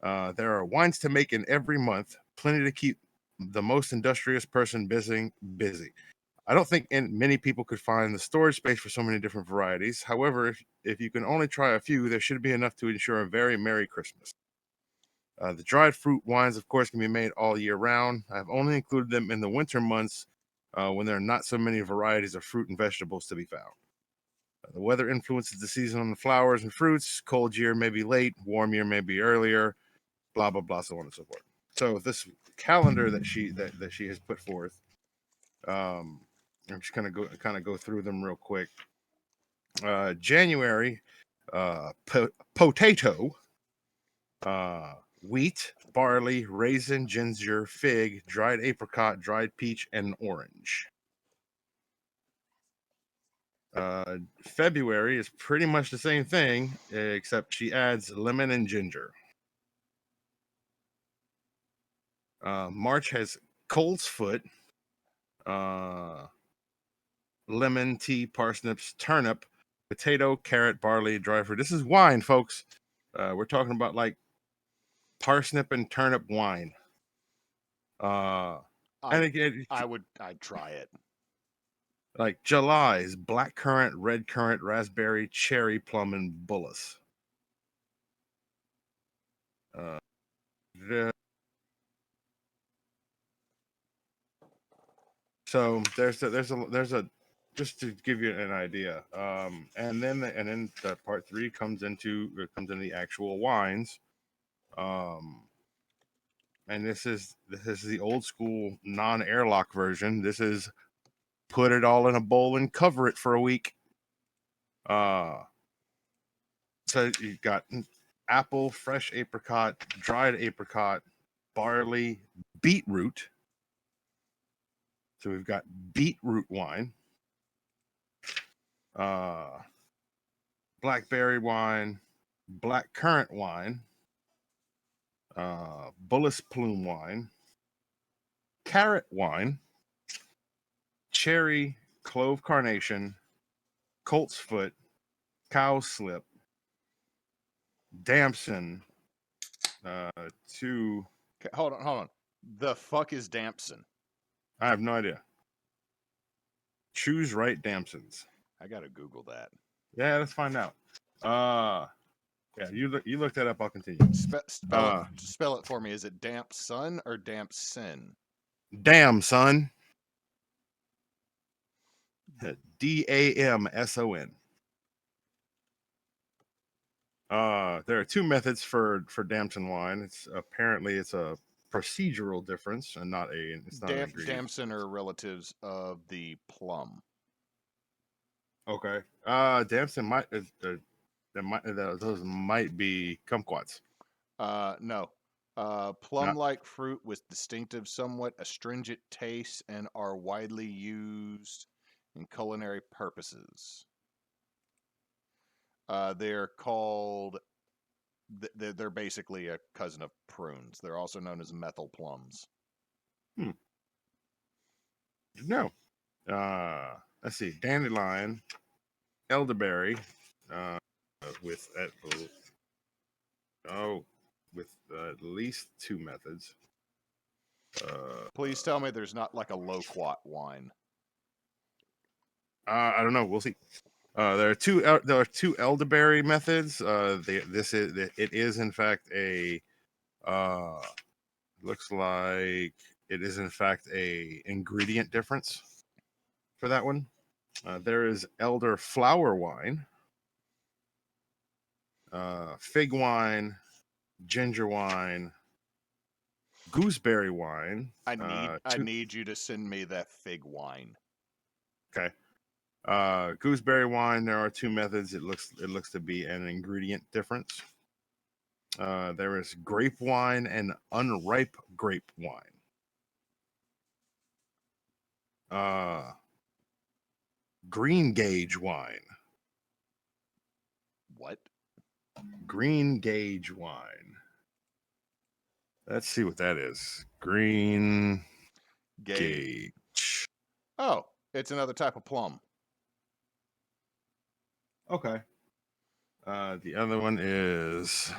Speaker 2: There are wines to make in every month, plenty to keep the most industrious person busy. I don't think many people could find the storage space for so many different varieties. However, if you can only try a few, there should be enough to ensure a very Merry Christmas. The dried fruit wines, of course, can be made all year round. I've only included them in the winter months when there are not so many varieties of fruit and vegetables to be found. The weather influences the season on the flowers and fruits. Cold year may be late, warm year may be earlier, blah blah blah, so on and so forth. So this calendar that she has put forth, I'm just gonna go through them real quick. January, potato, wheat, barley, raisin, ginger, fig, dried apricot, dried peach, and orange. February is pretty much the same thing, except she adds lemon and ginger. March has colt's foot, lemon, tea, parsnips, turnip, potato, carrot, barley, dry fruit. This is wine, folks. We're talking about like parsnip and turnip wine. And again,
Speaker 1: I'd try it.
Speaker 2: like July's black currant, red currant, raspberry, cherry, plum, and bullace. So there's a just to give you an idea. And then the part 3 comes into the actual wines. And this is the old school non-airlock version. This is put it all in a bowl and cover it for a week. So you've got apple, fresh apricot, dried apricot, barley, beetroot. So we've got beetroot wine, blackberry wine, black currant wine, Bullis plume wine, carrot wine, cherry, clove carnation, colt's foot, cow slip, damson, two.
Speaker 1: Okay, hold on. The fuck is Damson?
Speaker 2: I have no idea. Choose right damsons.
Speaker 1: I gotta Google that.
Speaker 2: Yeah, let's find out. Yeah, you look that up. I'll continue.
Speaker 1: Spell it for me. Is it damp sun or damp sin?
Speaker 2: Damn, son. Damson. There are two methods for damson wine. It's a procedural difference and not an ingredient.
Speaker 1: Damson are relatives of the plum.
Speaker 2: Okay. Damson those might be kumquats.
Speaker 1: No. Plum-like fruit with distinctive, somewhat astringent taste and are widely used in culinary purposes. They're called. They're basically a cousin of prunes. They're also known as methyl plums.
Speaker 2: No. Let's see. Dandelion, elderberry, with at least two methods.
Speaker 1: Please tell me there's not like a loquat wine.
Speaker 2: I don't know. We'll see. There are two elderberry methods. It is in fact a looks like it is in fact a ingredient difference for that one. There is elder flower wine, fig wine, ginger wine, gooseberry wine.
Speaker 1: I need you to send me that fig wine.
Speaker 2: Okay. Gooseberry wine. There are two methods. It looks to be an ingredient difference. There is grape wine and unripe grape wine. Green gauge wine.
Speaker 1: What?
Speaker 2: Green gauge wine. Let's see what that is. Green gauge.
Speaker 1: Oh, it's another type of plum.
Speaker 2: Okay. The other one is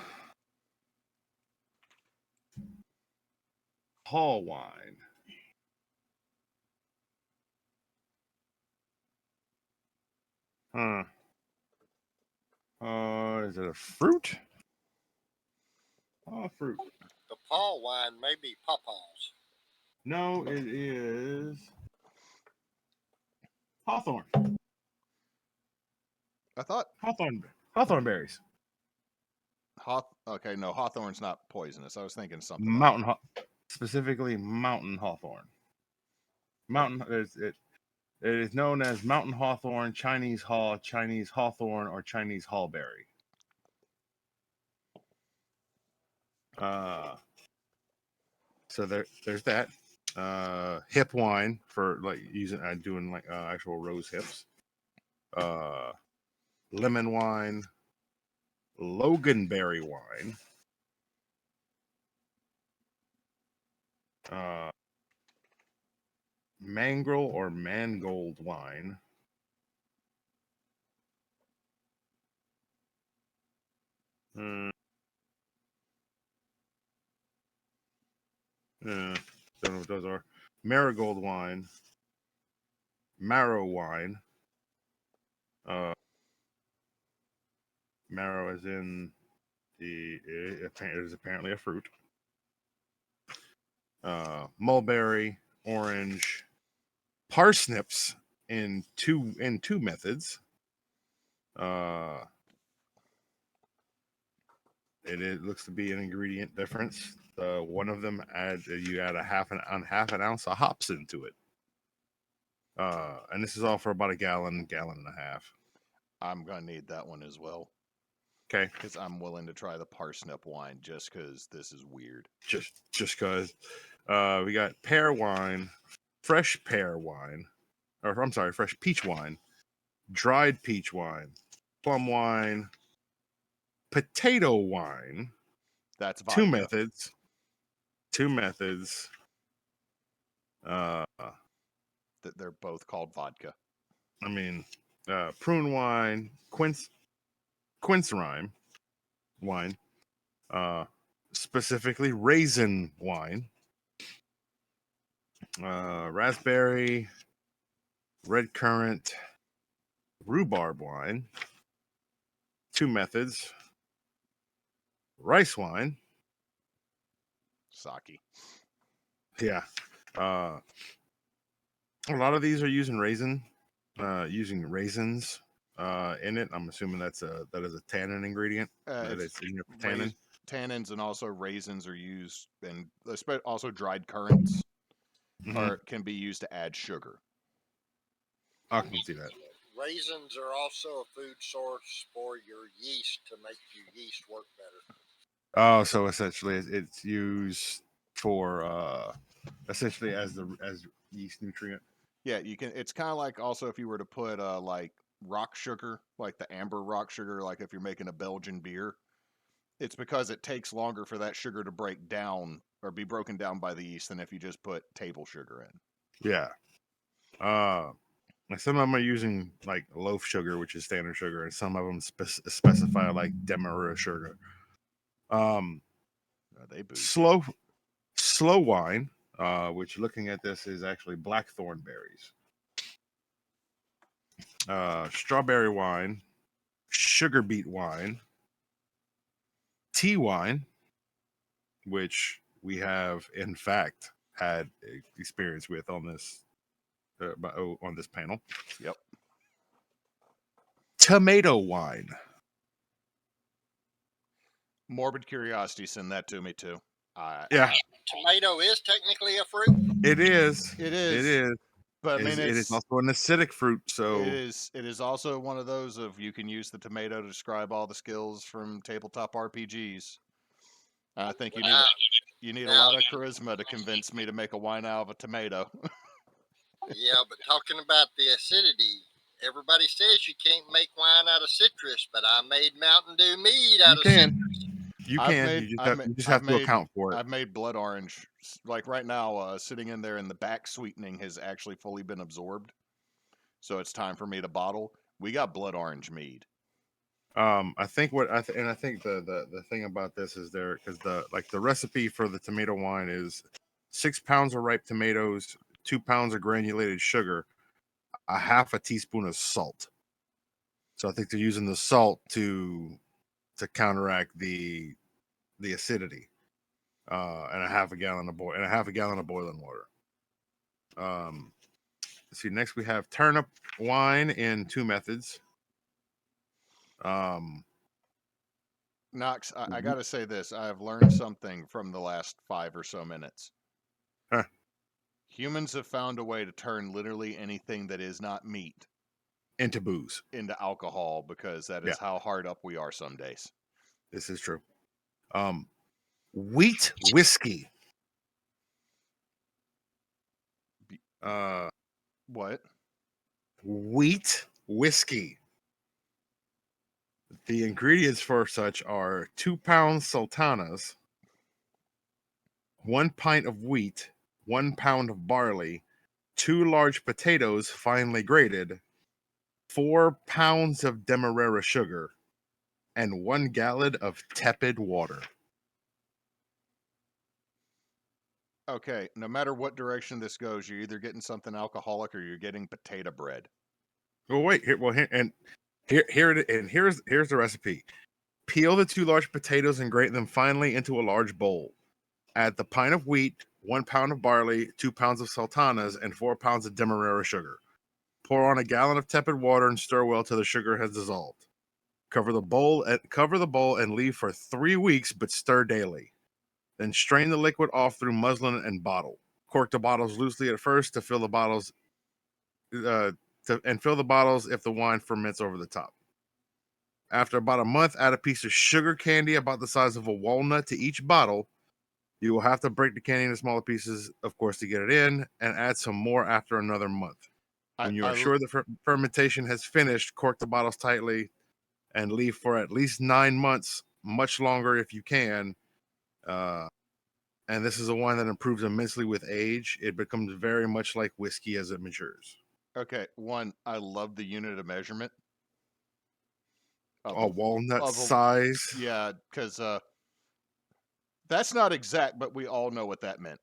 Speaker 2: hall wine. Huh. Is it a fruit? Oh, fruit.
Speaker 3: The Paul wine may be pawpaws.
Speaker 2: No, it is. Hawthorn.
Speaker 1: I thought
Speaker 2: Hawthorn berries.
Speaker 1: Okay, no, hawthorn's not poisonous. I was thinking something else.
Speaker 2: Specifically mountain hawthorn. It is known as mountain hawthorn, Chinese haw, Chinese hawthorn, or Chinese hallberry. So there's that. Hip wine for like doing like actual rose hips. Lemon wine, Loganberry wine. Mangrel or Mangold wine. Don't know what those are. Marigold wine. Marrow wine. Marrow is in it is apparently a fruit. Mulberry, orange, parsnips in two methods. It looks to be an ingredient difference. One of them you add a half an ounce of hops into it. And this is all for about a gallon and a half.
Speaker 1: I'm gonna need that one as well.
Speaker 2: Okay.
Speaker 1: Because I'm willing to try the parsnip wine just because this is weird.
Speaker 2: Just because. We got pear wine, fresh pear wine, or I'm sorry, fresh peach wine, dried peach wine, plum wine, potato wine.
Speaker 1: That's vodka.
Speaker 2: Two methods.
Speaker 1: They're both called vodka.
Speaker 2: I mean, prune wine, quince rime wine, specifically raisin wine, raspberry, red currant, rhubarb wine. Two methods. Rice wine.
Speaker 1: Sake.
Speaker 2: Yeah. A lot of these are using raisins in it. I'm assuming that is a tannin ingredient. That it's in your tannin.
Speaker 1: Tannins and also raisins are used, and also dried currants can be used to add sugar.
Speaker 2: I can see that.
Speaker 3: Raisins are also a food source for your yeast to make your yeast work better.
Speaker 2: Oh, so essentially it's used for essentially as yeast nutrient.
Speaker 1: Yeah, you can. It's kind of like also if you were to put like rock sugar, like the amber rock sugar, like if you're making a Belgian beer, it's because it takes longer for that sugar to break down or be broken down by the yeast than if you just put table sugar in.
Speaker 2: Yeah. Some of them are using like loaf sugar, which is standard sugar, and some of them specify like demerara sugar. Slow wine, which looking at this is actually blackthorn berries. Strawberry wine, sugar beet wine, tea wine, which we have in fact had experience with on this panel.
Speaker 1: Yep.
Speaker 2: Tomato wine.
Speaker 1: Morbid curiosity, send that to me too.
Speaker 2: Yeah.
Speaker 3: Tomato is technically a fruit.
Speaker 2: It is.
Speaker 1: It is. But I mean,
Speaker 2: it is also an acidic fruit, so
Speaker 1: it is also one of those of you can use the tomato to describe all the skills from tabletop RPGs. I think you need a lot of charisma to convince me to make a wine out of a tomato.
Speaker 3: Yeah, but talking about the acidity, everybody says you can't make wine out of citrus, but I made Mountain Dew mead out of citrus.
Speaker 2: You can. You just have to account for it.
Speaker 1: I've made blood orange. Like right now, sitting in there, and the back sweetening has actually fully been absorbed. So it's time for me to bottle. We got blood orange mead.
Speaker 2: I think the thing about this is because the recipe for the tomato wine is 6 pounds of ripe tomatoes, 2 pounds of granulated sugar, a half a teaspoon of salt. So I think they're using the salt to counteract the acidity, and a half a gallon of boiling water. see. Next, we have turnip wine in 2 methods.
Speaker 1: Nox, I got to say this. I have learned something from the last 5 or so minutes.
Speaker 2: Huh.
Speaker 1: Humans have found a way to turn literally anything that is not meat
Speaker 2: into booze.
Speaker 1: into alcohol because that is how hard up we are some days.
Speaker 2: This is true. Wheat whiskey.
Speaker 1: What?
Speaker 2: Wheat whiskey. The ingredients for such are 2 pounds sultanas, 1 pint of wheat, 1 pound of barley, 2 large potatoes finely grated, 4 pounds of demerara sugar, and 1 gallon of tepid water.
Speaker 1: Okay, no matter what direction this goes, you're either getting something alcoholic or you're getting potato bread.
Speaker 2: Oh wait, here's the recipe. Peel the 2 large potatoes and grate them finely into a large bowl. Add the pint of wheat, 1 pound of barley, 2 pounds of sultanas, and 4 pounds of demerara sugar. Pour on a gallon of tepid water and stir well till the sugar has dissolved. Cover the bowl and leave for 3 weeks, but stir daily. Then strain the liquid off through muslin and bottle. Cork the bottles loosely at first to fill the bottles if the wine ferments over the top. After about a month, add a piece of sugar candy about the size of a walnut to each bottle. You will have to break the candy into smaller pieces, of course, to get it in, and add some more after another month. When you are sure the fermentation has finished, cork the bottles tightly and leave for at least 9 months, much longer if you can. And this is a wine that improves immensely with age. It becomes very much like whiskey as it matures.
Speaker 1: Okay, one, I love the unit of measurement.
Speaker 2: A walnut size.
Speaker 1: Yeah, because that's not exact, but we all know what that meant.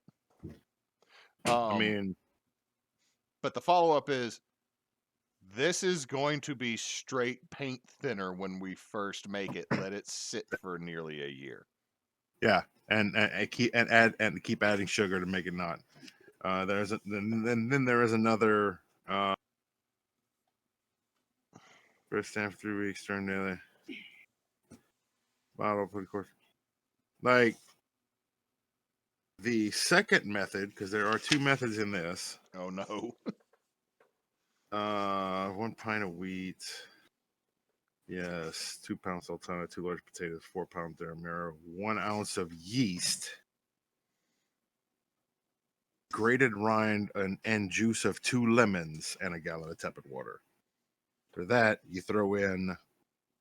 Speaker 2: I mean,
Speaker 1: but the follow-up is, this is going to be straight paint thinner when we first make it. Let it sit for nearly a year.
Speaker 2: Yeah, and keep adding sugar to make it not. Then there is another. First time for 3 weeks, turn daily. Bottle, of course. Like the second method, because there are 2 methods in this.
Speaker 1: Oh no.
Speaker 2: 1 pint of wheat. Yes, 2 pounds sultana, 2 large potatoes, 4 pounds demerara, 1 ounce of yeast, grated rind and juice of 2 lemons, and a gallon of tepid water. For that, you throw in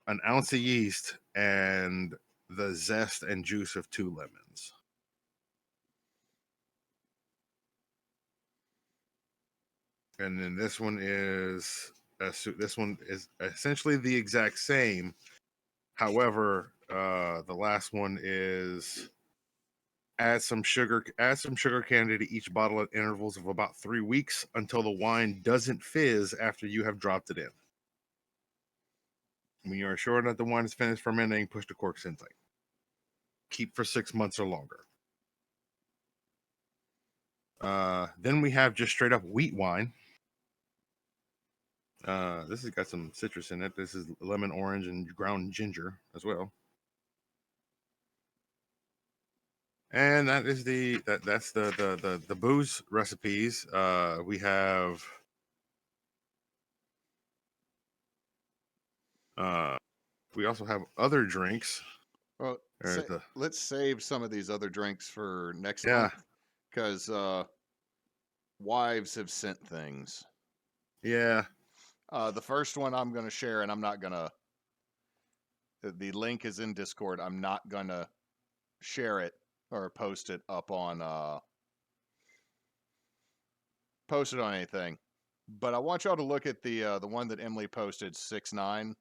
Speaker 2: an ounce of yeast and the zest and juice of 2 lemons. And then this one is essentially the exact same. However, the last one is add some sugar candy to each bottle at intervals of about 3 weeks until the wine doesn't fizz after you have dropped it in. When you are sure that the wine is finished fermenting, push the corks in tight. Keep for 6 months or longer. Then we have just straight up wheat wine. This has got some citrus in it. This is lemon, orange, and ground ginger as well. And that is that's the booze recipes. We have we also have other drinks.
Speaker 1: Well, let's save some of these other drinks for next month, because wives have sent things.
Speaker 2: Yeah.
Speaker 1: The first one I'm going to share, and I'm not going to. The link is in Discord. I'm not going to share it or post it up on anything. But I want y'all to look at the one that Emily posted, 6ix9ine.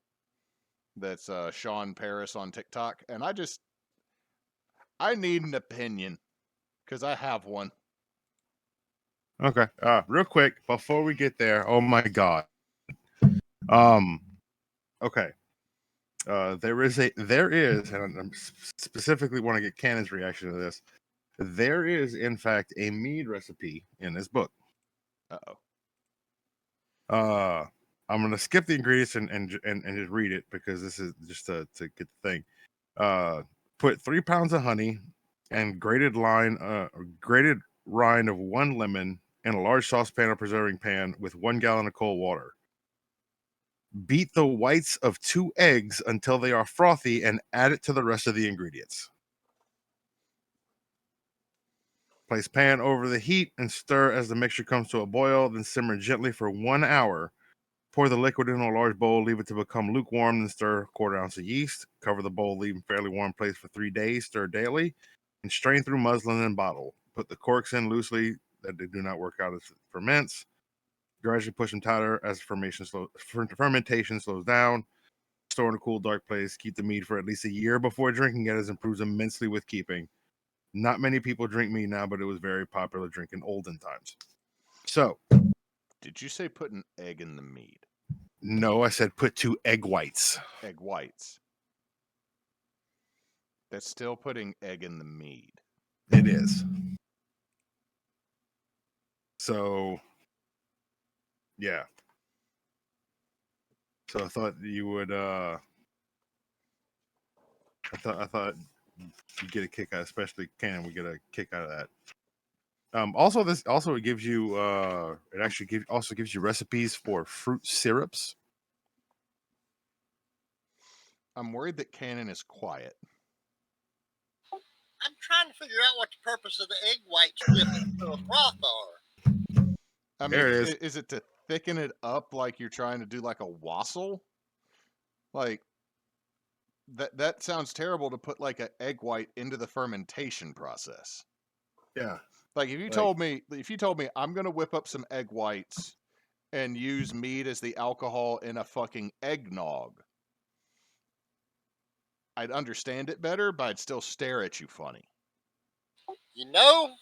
Speaker 1: That's Sean Paris on TikTok, and I need an opinion because I have one.
Speaker 2: Okay. Real quick before we get there. Oh my God. Okay. There is, and I'm specifically want to get Cannon's reaction to this. There is, in fact, a mead recipe in this book.
Speaker 1: Uh-oh.
Speaker 2: I'm gonna skip the ingredients and just read it because this is just to get the thing. Put 3 pounds of honey and grated rind of 1 lemon in a large saucepan or preserving pan with 1 gallon of cold water. Beat the whites of 2 eggs until they are frothy and add it to the rest of the ingredients. Place pan over the heat and stir as the mixture comes to a boil, then simmer gently for 1 hour. Pour the liquid into a large bowl, leave it to become lukewarm, then stir 1/4 ounce of yeast. Cover the bowl, leave in fairly warm place for 3 days, stir daily, and strain through muslin and bottle. Put the corks in loosely that they do not work out as it ferments. Gradually push them tighter as fermentation slows down. Store in a cool, dark place. Keep the mead for at least a year before drinking it, as it improves immensely with keeping. Not many people drink mead now, but it was very popular drink in olden times. So,
Speaker 1: Did you say put an egg in the mead?
Speaker 2: no, I said put 2 egg whites.
Speaker 1: Egg whites. That's still putting egg in the mead.
Speaker 2: It is. So, yeah. So I thought you would. I thought you'd get a kick out, especially Ken. We get a kick out of that. Also, it gives you. It actually gives you recipes for fruit syrups.
Speaker 1: I'm worried that Cannon is quiet.
Speaker 3: I'm trying to figure out what the purpose of the egg whites whipping to a froth are.
Speaker 1: I mean,
Speaker 2: There it is.
Speaker 1: is it to thicken it up like you're trying to do like a wassail? Like that sounds terrible to put like an egg white into the fermentation process.
Speaker 2: Yeah.
Speaker 1: Like if you told me I'm gonna whip up some egg whites and use mead as the alcohol in a fucking eggnog, I'd understand it better, but I'd still stare at you funny.
Speaker 3: You know,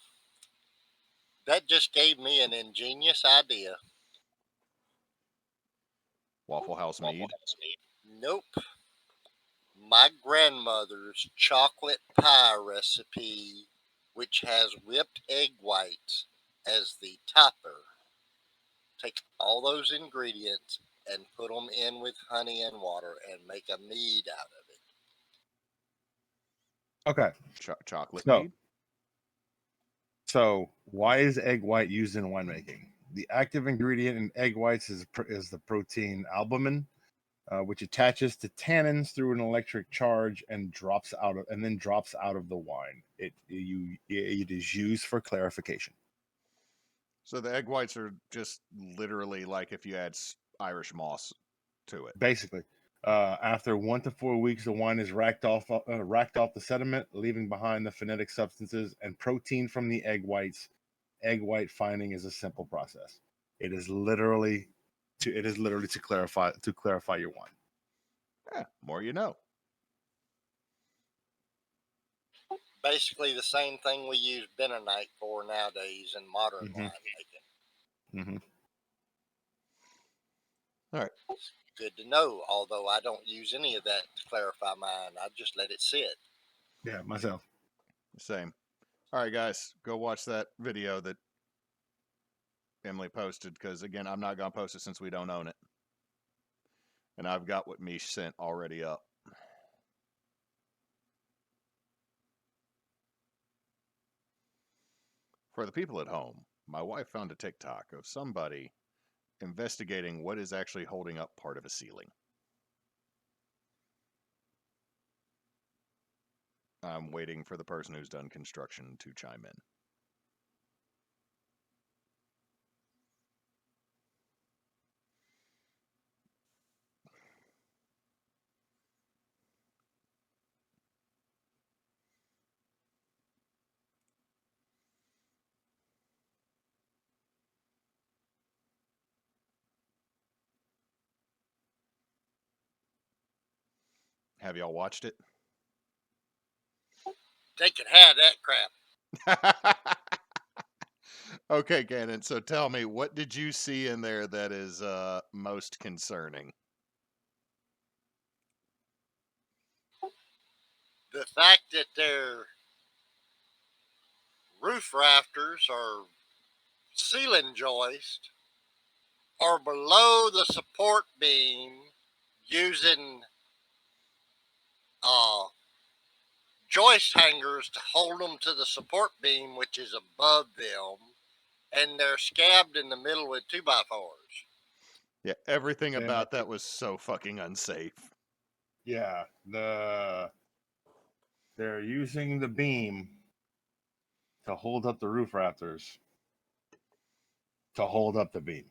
Speaker 3: that just gave me an ingenious idea.
Speaker 1: Waffle House mead.
Speaker 3: Nope. My grandmother's chocolate pie recipe, which has whipped egg whites as the topper. Take all those ingredients and put them in with honey and water and make a mead out of it.
Speaker 2: Okay.
Speaker 1: Chocolate
Speaker 2: So,
Speaker 1: mead.
Speaker 2: So why is egg white used in winemaking? The active ingredient in egg whites is the protein albumin, which attaches to tannins through an electric charge and drops out of the wine. It is used for clarification.
Speaker 1: So the egg whites are just literally like if you add Irish moss to it.
Speaker 2: Basically, after 1 to 4 weeks, the wine is racked off the sediment, leaving behind the phonetic substances and protein from the egg whites. Egg white finding is a simple process. It is literally to clarify your wine.
Speaker 1: Yeah, more you know.
Speaker 3: Basically, the same thing we use bentonite for nowadays in modern wine making.
Speaker 2: Mm-hmm.
Speaker 1: All right.
Speaker 3: Good to know, although I don't use any of that to clarify mine. I just let it sit.
Speaker 2: Yeah, myself.
Speaker 1: Same. All right, guys, go watch that video that Emily posted because, again, I'm not going to post it since we don't own it. And I've got what Mish sent already up. For the people at home, my wife found a TikTok of somebody investigating what is actually holding up part of a ceiling. I'm waiting for the person who's done construction to chime in. Have y'all watched it?
Speaker 3: They could have that crap.
Speaker 1: Okay, Gannon. So tell me, what did you see in there that is most concerning?
Speaker 3: The fact that their roof rafters are ceiling joist or below the support beam using joist hangers to hold them to the support beam, which is above them, and they're scabbed in the middle with 2x4s.
Speaker 1: Yeah, everything
Speaker 2: Then
Speaker 1: about that was so fucking unsafe.
Speaker 2: yeah, they're using the beam to hold up the roof rafters to hold up the beam.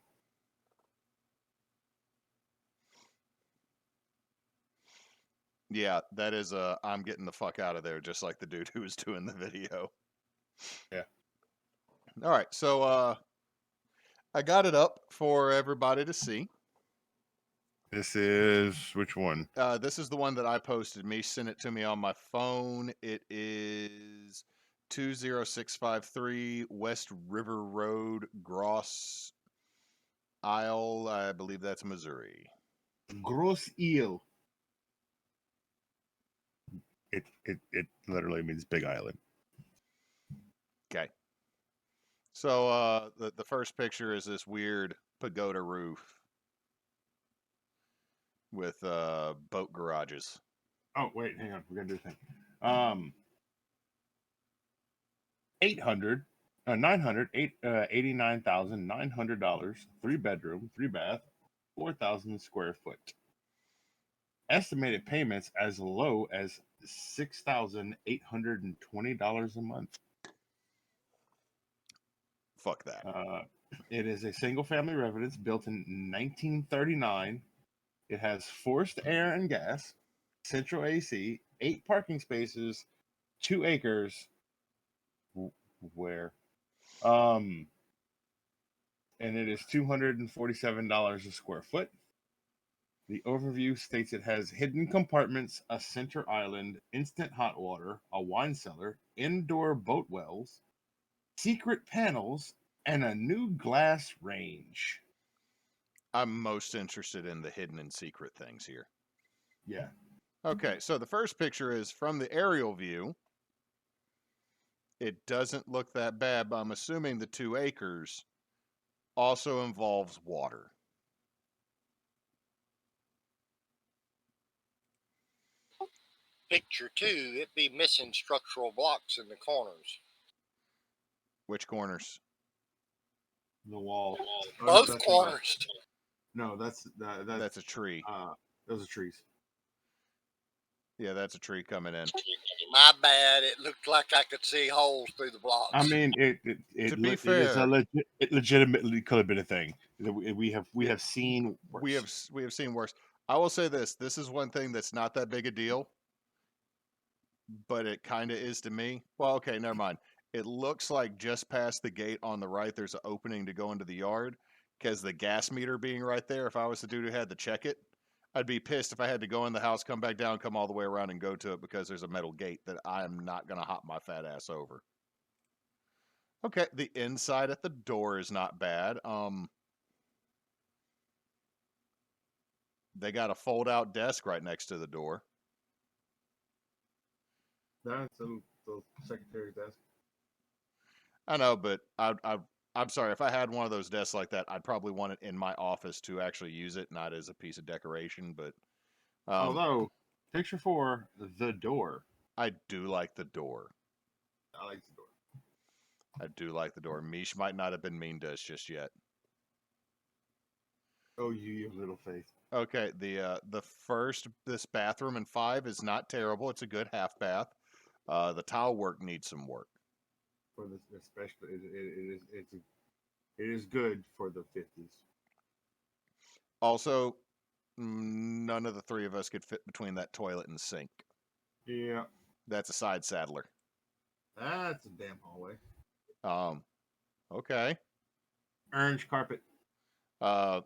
Speaker 1: Yeah, that is I'm getting the fuck out of there, just like the dude who was doing the video.
Speaker 2: Yeah.
Speaker 1: All right, so I got it up for everybody to see.
Speaker 2: This is which one?
Speaker 1: This is the one that I posted. Me sent it to me on my phone. It is 20653 West River Road, Grosse Isle. I believe that's Missouri.
Speaker 2: Grosse Ile. It literally means big island.
Speaker 1: Okay. So the first picture is this weird pagoda roof with boat garages.
Speaker 2: Oh wait, hang on. We're gonna do a thing. 89,900, $3 bedroom, 3 bath, 4,000 square foot. Estimated payments as low as $6,820 a month.
Speaker 1: Fuck that.
Speaker 2: It is a single family residence built in 1939. It has forced air and gas, central AC, 8 parking spaces, 2 acres. Where? And it is $247 a square foot. The overview states it has hidden compartments, a center island, instant hot water, a wine cellar, indoor boat wells, secret panels, and a new glass range.
Speaker 1: I'm most interested in the hidden and secret things here.
Speaker 2: Yeah.
Speaker 1: Okay, so the first picture is from the aerial view. It doesn't look that bad, but I'm assuming the 2 acres also involves water.
Speaker 3: Picture 2, it be missing structural blocks in the corners.
Speaker 1: Which corners?
Speaker 2: The wall.
Speaker 3: Both corners.
Speaker 2: No, that's
Speaker 1: That's a tree.
Speaker 2: Those are trees.
Speaker 1: Yeah, that's a tree coming in.
Speaker 3: My bad. It looked like I could see holes through the blocks.
Speaker 2: I mean,
Speaker 1: To be
Speaker 2: it is
Speaker 1: fair,
Speaker 2: it legitimately could have been a thing. We have seen worse.
Speaker 1: we have seen worse. I will say this: this is one thing that's not that big a deal, but it kind of is to me. Well, okay, never mind. It looks like just past the gate on the right, there's an opening to go into the yard. Because the gas meter being right there, if I was the dude who had to check it, I'd be pissed if I had to go in the house, come back down, come all the way around, and go to it because there's a metal gate that I am not going to hop my fat ass over. Okay, the inside at the door is not bad. They got a fold-out desk right next to the door.
Speaker 2: That's the secretary's desk.
Speaker 1: I know, but I'm sorry. If I had one of those desks like that, I'd probably want it in my office to actually use it, not as a piece of decoration. But
Speaker 2: Although, picture 4, the door.
Speaker 1: I do like the door.
Speaker 2: I like the door.
Speaker 1: I do like the door. Mish might not have been mean to us just yet.
Speaker 2: Oh, you little faith.
Speaker 1: Okay, the first this bathroom in 5 is not terrible. It's a good half bath. The tile work needs some work.
Speaker 2: For this, especially, it is good for the 50s.
Speaker 1: Also, none of the 3 of us could fit between that toilet and sink.
Speaker 2: Yeah,
Speaker 1: That's a side saddler.
Speaker 2: that's a damn hallway.
Speaker 1: Okay.
Speaker 2: Orange carpet.
Speaker 1: I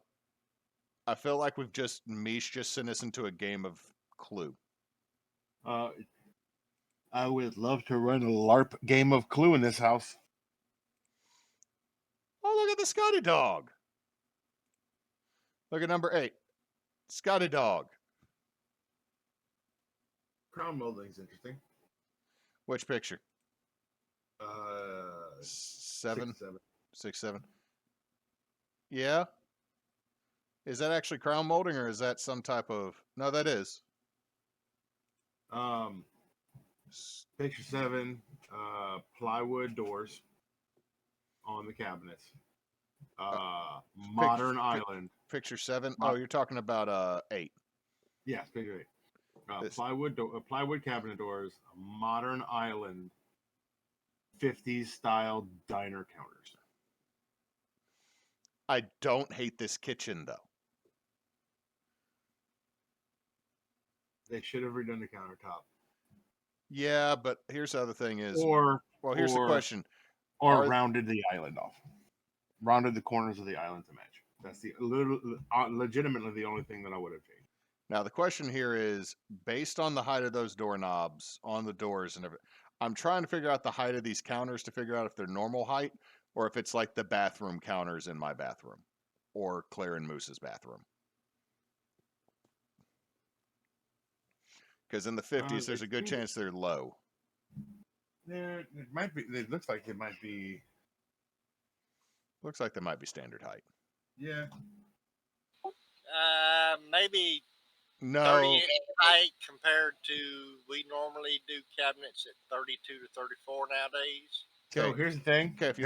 Speaker 1: feel like Mish just sent us into a game of Clue.
Speaker 2: I would love to run a LARP game of Clue in this house.
Speaker 1: Oh, look at the Scotty dog. Look at number 8. Scotty dog.
Speaker 2: Crown molding's interesting.
Speaker 1: Which picture?
Speaker 2: 7.
Speaker 1: 6, 7. Yeah. Is that actually crown molding or is that some type of? No, that is.
Speaker 2: Picture 7, plywood doors on the cabinets. Modern island.
Speaker 1: Picture 7. Oh, you're talking about 8.
Speaker 2: Yes, picture 8. Plywood cabinet doors, modern island, 50s style diner counters.
Speaker 1: I don't hate this kitchen though.
Speaker 2: They should have redone the countertop.
Speaker 1: Yeah, but here's the other thing is, here's the question.
Speaker 2: Or rounded the island off. Rounded the corners of the island to match. That's legitimately the only thing that I would have changed.
Speaker 1: Now the question here is, based on the height of those doorknobs on the doors and everything, I'm trying to figure out the height of these counters to figure out if they're normal height or if it's like the bathroom counters in my bathroom or Claire and Moose's bathroom. Because in the 50s, there's a good chance they're low.
Speaker 2: Yeah, it might be. It looks like it might be.
Speaker 1: Looks like they might be standard height.
Speaker 2: Yeah.
Speaker 3: Maybe
Speaker 1: No.
Speaker 3: 30 height compared to we normally do cabinets at 32 to 34 nowadays.
Speaker 2: So here's the thing.
Speaker 1: Okay, if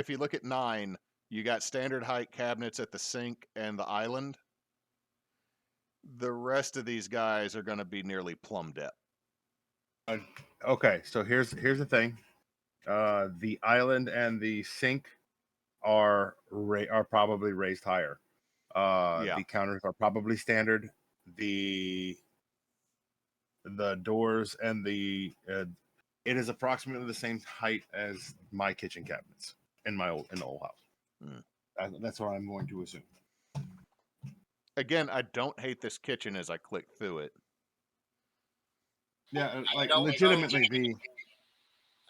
Speaker 1: you look at 9, you got standard height cabinets at the sink and the island. The rest of these guys are going to be nearly plumb depth.
Speaker 2: Okay, so here's the thing. The island and the sink are probably raised higher. The counters are probably standard. The doors and it is approximately the same height as my kitchen cabinets in the old house. That's what I'm going to assume.
Speaker 1: Again, I don't hate this kitchen as I click through it.
Speaker 2: Yeah, like legitimately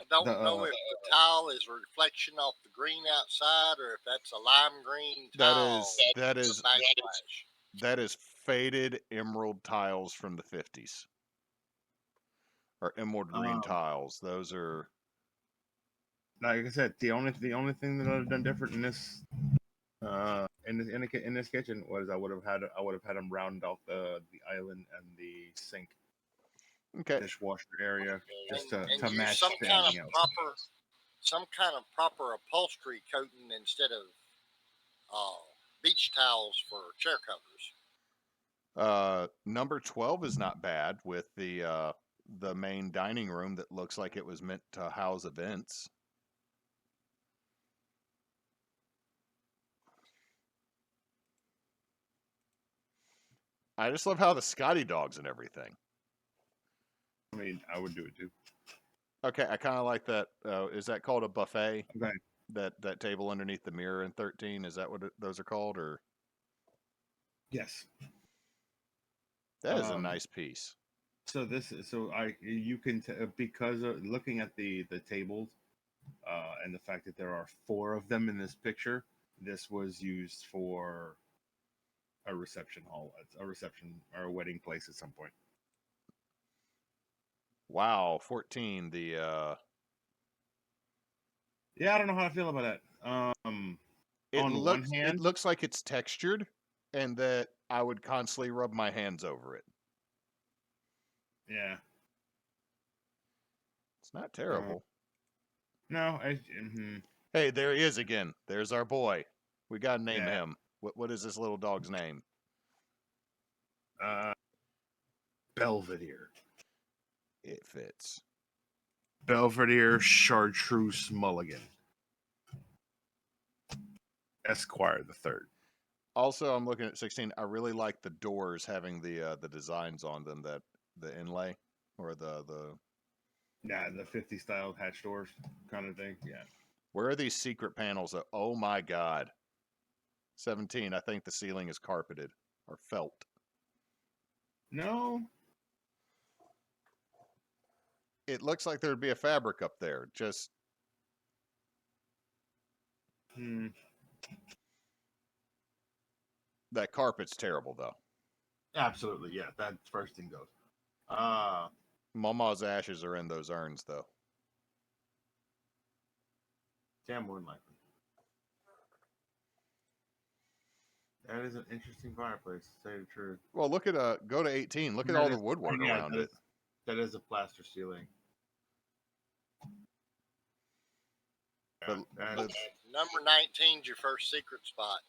Speaker 3: I don't know if the tile is a reflection off the green outside or if that's a lime green tile.
Speaker 1: That is faded emerald tiles from the 50s. Or emerald green tiles. Those are,
Speaker 2: like I said, the only thing that I'd have done different in this in this kitchen was I would have had them round off the island and the sink.
Speaker 1: Okay.
Speaker 2: Dishwasher area just to
Speaker 3: match
Speaker 2: some kind of
Speaker 3: proper upholstery coating instead of beach towels for chair covers.
Speaker 1: Number 12 is not bad with the main dining room that looks like it was meant to house events. I just love how the Scotty dogs and everything.
Speaker 2: I mean, I would do it too.
Speaker 1: Okay, I kind of like that. Is that called a buffet?
Speaker 2: Okay.
Speaker 1: That table underneath the mirror in 13, is that what those are called, or?
Speaker 2: Yes.
Speaker 1: That is a nice piece.
Speaker 2: So you can because of looking at the tables and the fact that there are 4 of them in this picture, this was used for a reception hall, a reception or a wedding place at some point.
Speaker 1: Wow, 14. The
Speaker 2: yeah, I don't know how I feel about that.
Speaker 1: It looks like it's textured, and that I would constantly rub my hands over it.
Speaker 2: Yeah,
Speaker 1: it's not terrible.
Speaker 2: No,
Speaker 1: Hey, there he is again. There's our boy. We gotta name him. What is this little dog's name?
Speaker 2: Belvedere.
Speaker 1: It fits.
Speaker 2: Belvedere Chartreuse Mulligan, Esquire the Third.
Speaker 1: Also, I'm looking at 16. I really like the doors having the designs on them, that the inlay or the
Speaker 2: 50 style hatch doors kind of thing. Yeah.
Speaker 1: Where are these secret panels? Oh my God. 17. I think the ceiling is carpeted or felt.
Speaker 2: No.
Speaker 1: It looks like there'd be a fabric up there. Just. That carpet's terrible, though.
Speaker 2: Absolutely, yeah. That first thing goes.
Speaker 1: Mama's ashes are in those urns, though.
Speaker 2: Yeah, more than likely. That is an interesting fireplace, to say the truth.
Speaker 1: Well, look at go to 18. Look at
Speaker 2: That
Speaker 1: all the
Speaker 2: is-
Speaker 1: woodwork
Speaker 2: yeah,
Speaker 1: around it.
Speaker 2: That is a plaster ceiling. Yeah,
Speaker 1: But
Speaker 2: that's-
Speaker 1: let's,
Speaker 3: Number 19 is your first secret spot.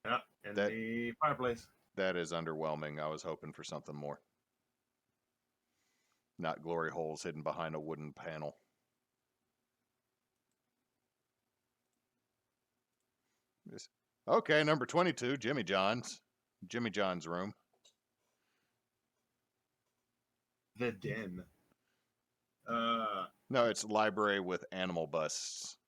Speaker 2: yeah, and
Speaker 1: that-
Speaker 2: the fireplace.
Speaker 1: that is underwhelming. I was hoping for something more. Not glory holes hidden behind a wooden panel. Okay, number 22, Jimmy John's. Jimmy John's room.
Speaker 2: The den.
Speaker 1: No, it's library with animal busts.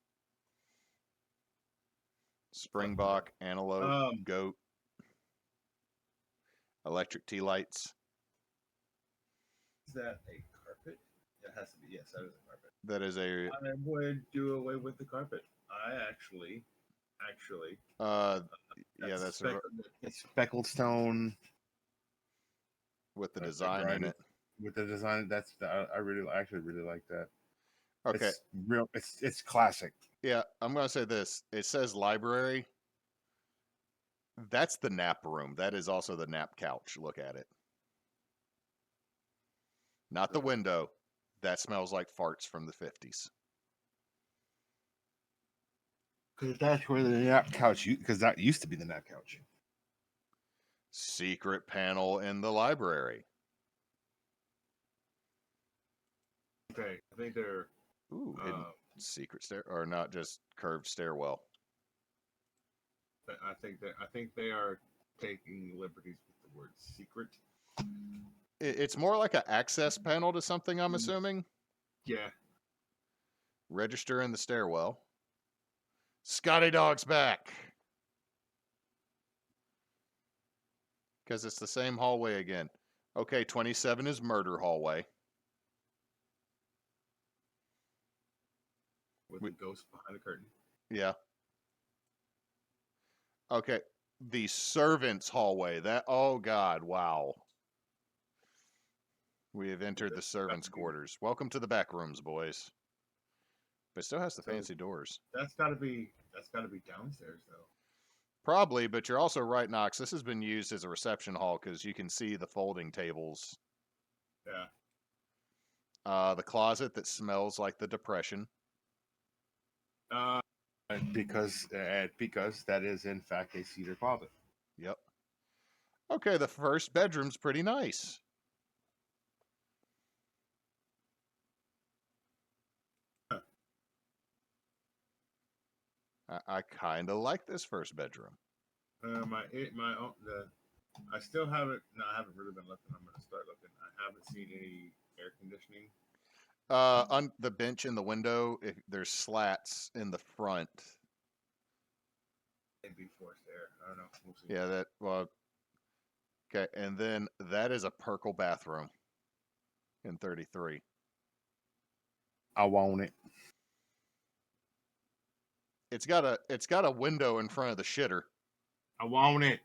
Speaker 1: Springbok, antelope, goat, electric tea lights.
Speaker 2: Is that a carpet? It has to be. Yes, that is a carpet.
Speaker 1: That is a.
Speaker 2: I would do away with the carpet. I actually.
Speaker 1: Yeah, that's
Speaker 2: it's speckled stone
Speaker 1: with the design in it.
Speaker 2: With the design, I actually really like that.
Speaker 1: Okay,
Speaker 2: It's real. It's classic.
Speaker 1: yeah, I'm gonna say this. It says library. That's the nap room. That is also the nap couch. Look at it. Not the window. That smells like farts from the 50s.
Speaker 2: Because that's where the nap couch. Because that used to be the nap couch.
Speaker 1: Secret panel in the library.
Speaker 2: Okay, I think they're.
Speaker 1: Ooh, hidden secret stair, or not just curved stairwell.
Speaker 2: I think they are taking liberties with the word secret.
Speaker 1: It's more like an access panel to something, I'm assuming.
Speaker 2: Yeah.
Speaker 1: Register in the stairwell. Scotty Dog's back. Because it's the same hallway again. Okay, 27 is murder hallway.
Speaker 2: With the ghost behind the curtain.
Speaker 1: Yeah. Okay, the servants hallway. Oh God, wow. We have entered the servants' quarters. Welcome to the back rooms, boys. But it still has the fancy doors.
Speaker 2: That's gotta be downstairs though.
Speaker 1: Probably, but you're also right, Knox. This has been used as a reception hall because you can see the folding tables.
Speaker 2: Yeah.
Speaker 1: The closet that smells like the Depression.
Speaker 2: Because that is in fact a cedar closet.
Speaker 1: Yep. Okay, the first bedroom's pretty nice. I kind of like this first bedroom.
Speaker 2: I still haven't. No, I haven't really been looking. I'm gonna start looking. I haven't seen any air conditioning.
Speaker 1: On the bench in the window, there's slats in the front.
Speaker 2: It'd be forced air. I don't know. We'll see.
Speaker 1: Yeah, okay, and then that is a Perkle bathroom in 33.
Speaker 2: I want it.
Speaker 1: It's got a window in front of the shitter.
Speaker 2: I want it.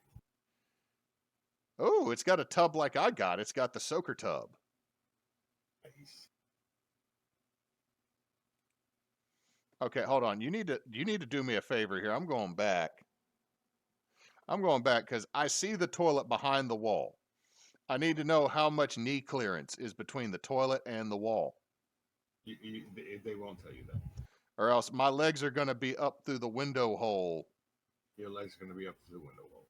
Speaker 1: Oh, it's got a tub like I got. It's got the soaker tub.
Speaker 2: Nice.
Speaker 1: Okay, hold on. You need to do me a favor here. I'm going back. Because I see the toilet behind the wall. I need to know how much knee clearance is between the toilet and the wall.
Speaker 2: They won't tell you that.
Speaker 1: Or else my legs are going to be up through the window hole.
Speaker 2: Your legs are going to be up to the window hole.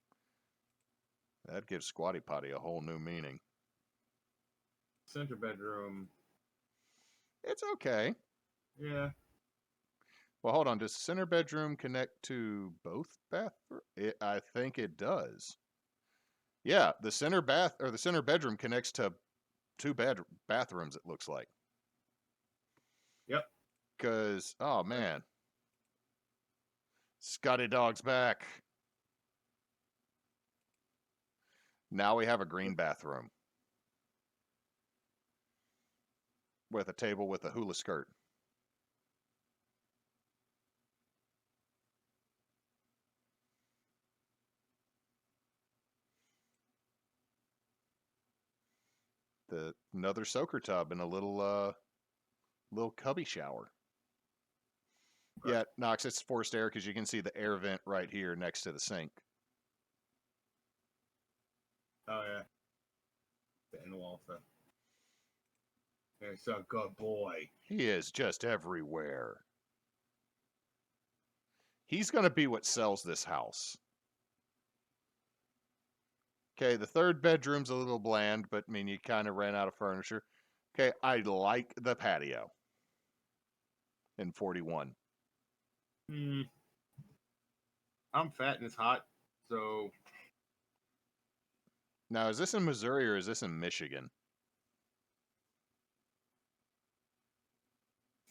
Speaker 1: That gives Squatty Potty a whole new meaning.
Speaker 2: Center bedroom.
Speaker 1: It's okay.
Speaker 2: Yeah.
Speaker 1: Well, hold on. Does the center bedroom connect to both bathrooms? I think it does. Yeah, the center bedroom connects to two bathrooms, it looks like.
Speaker 2: Yep.
Speaker 1: Because, oh man, Scotty Dog's back. Now we have a green bathroom with a table with a hula skirt. Another soaker tub and a little cubby shower. Yeah, Knox, it's forced air because you can see the air vent right here next to the sink.
Speaker 2: Oh yeah. The in-wall stuff. It's a good boy.
Speaker 1: He is just everywhere. He's going to be what sells this house. Okay, the third bedroom's a little bland, but I mean, you kind of ran out of furniture. Okay, I like the patio in 41.
Speaker 2: I'm fat and it's hot, so
Speaker 1: Now, is this in Missouri or is this in Michigan?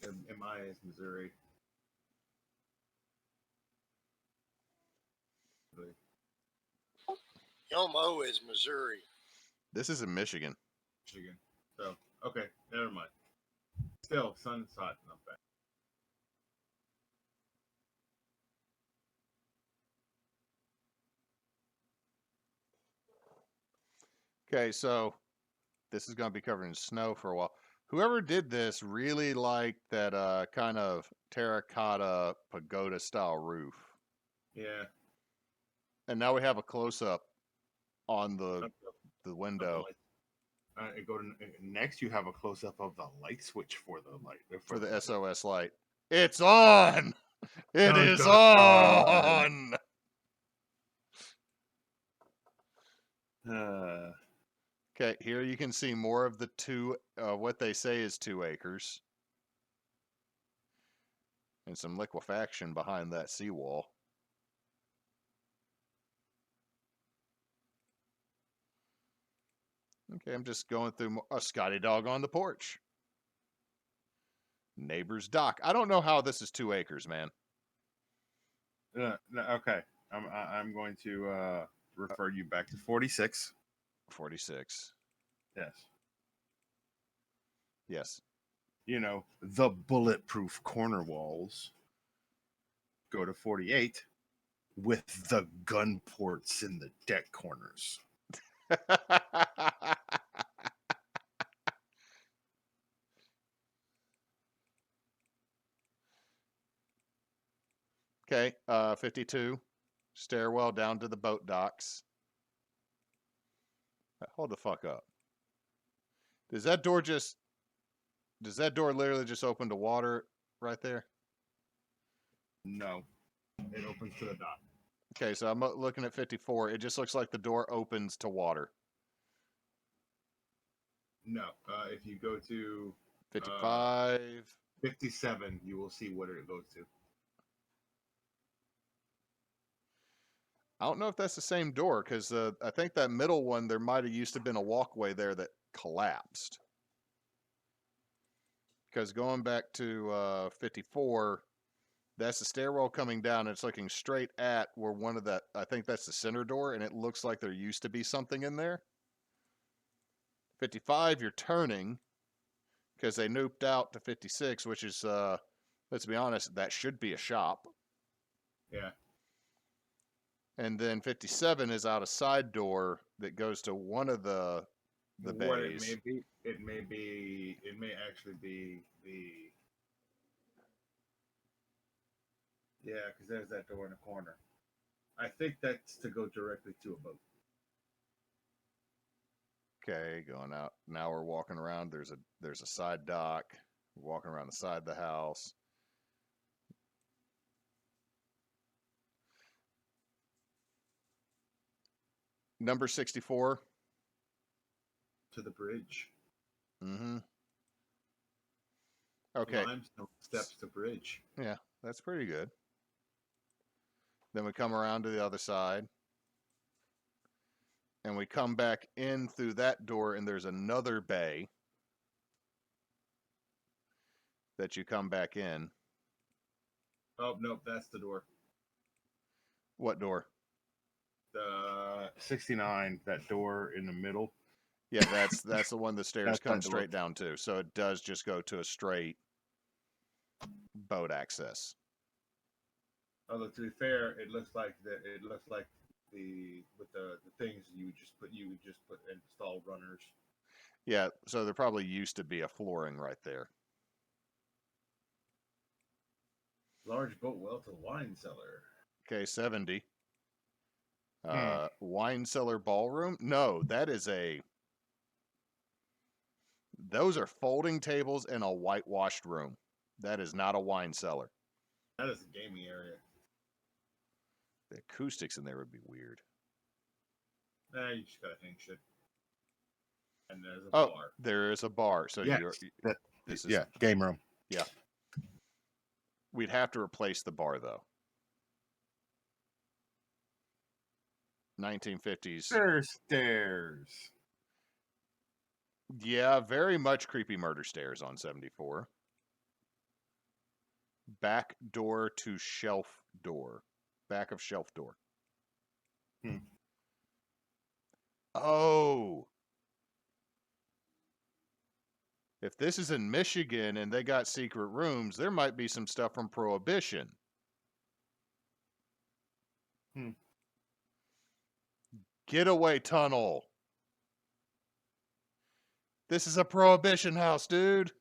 Speaker 2: MI is Missouri.
Speaker 3: Elmo is Missouri.
Speaker 1: This is in Michigan.
Speaker 2: Michigan. So okay, never mind. Still, sun's hot, not bad.
Speaker 1: Okay, so this is going to be covered in snow for a while. Whoever did this really liked that kind of terracotta pagoda style roof.
Speaker 2: Yeah.
Speaker 1: And now we have a close up on the window
Speaker 2: Next, you have a close up of the light switch for the light
Speaker 1: for the
Speaker 2: light.
Speaker 1: SOS light. It's on. It
Speaker 2: Dun,
Speaker 1: is
Speaker 2: dun,
Speaker 1: on. Okay, here you can see more of the what they say is 2 acres. And some liquefaction behind that seawall. Okay, I'm just going through a Scotty dog on the porch. Neighbor's dock. I don't know how this is 2 acres, man.
Speaker 2: No, okay, I'm going to refer you back to 46.
Speaker 1: 46.
Speaker 2: Yes.
Speaker 1: Yes.
Speaker 2: You know, the bulletproof corner walls. Go to 48 with the gun ports in the deck corners.
Speaker 1: Okay, 52. Stairwell down to the boat docks. Hold the fuck up. Does that door literally just open to water right there?
Speaker 2: No, it opens to the dock.
Speaker 1: Okay, so I'm looking at 54. It just looks like the door opens to water.
Speaker 2: No, if you go to
Speaker 1: 55.
Speaker 2: 57, you will see what it goes to.
Speaker 1: I don't know if that's the same door because I think that middle one, there might have used to been a walkway there that collapsed. Because going back to 54, that's the stairwell coming down. And it's looking straight at where one of that, I think that's the center door, and it looks like there used to be something in there. 55, you're turning because they nuked out to 56, which is, let's be honest, that should be a shop.
Speaker 2: Yeah.
Speaker 1: And then 57 is out a side door that goes to one of the
Speaker 2: What
Speaker 1: bays.
Speaker 2: it may actually be the. Yeah, because there's that door in the corner. I think that's to go directly to a boat.
Speaker 1: Okay, going out. Now we're walking around. There's a side dock. We're walking around the side of the house. Number 64.
Speaker 2: To the bridge.
Speaker 1: Mm-hmm. Okay.
Speaker 2: Limestone steps to bridge.
Speaker 1: Yeah, that's pretty good. Then we come around to the other side. And we come back in through that door, and there's another bay that you come back in.
Speaker 2: Oh, nope, that's the door.
Speaker 1: What door?
Speaker 2: The 69, that door in the middle.
Speaker 1: Yeah, that's the one the stairs come
Speaker 2: that door.
Speaker 1: straight down to. So it does just go to a straight boat access.
Speaker 2: Although to be fair, it looks like the with the things you would just put install runners.
Speaker 1: Yeah, so there probably used to be a flooring right there.
Speaker 2: Large boat well to wine cellar.
Speaker 1: Okay, 70.
Speaker 2: Hmm.
Speaker 1: Wine cellar ballroom? No, that is a. Those are folding tables in a whitewashed room. That is not a wine cellar.
Speaker 2: That is a gaming area.
Speaker 1: The acoustics in there would be weird.
Speaker 2: You just gotta think shit. And there's a
Speaker 1: Oh,
Speaker 2: bar.
Speaker 1: there is a bar. So
Speaker 2: Yes.
Speaker 1: this is
Speaker 2: Yeah, game room.
Speaker 1: yeah. We'd have to replace the bar though. 1950s.
Speaker 2: There's stairs.
Speaker 1: Yeah, very much creepy murder stairs on 74. Back door to shelf door. Back of shelf door.
Speaker 2: Hmm.
Speaker 1: Oh. If this is in Michigan and they got secret rooms, there might be some stuff from Prohibition.
Speaker 2: Hmm.
Speaker 1: Getaway tunnel. This is a Prohibition house, dude.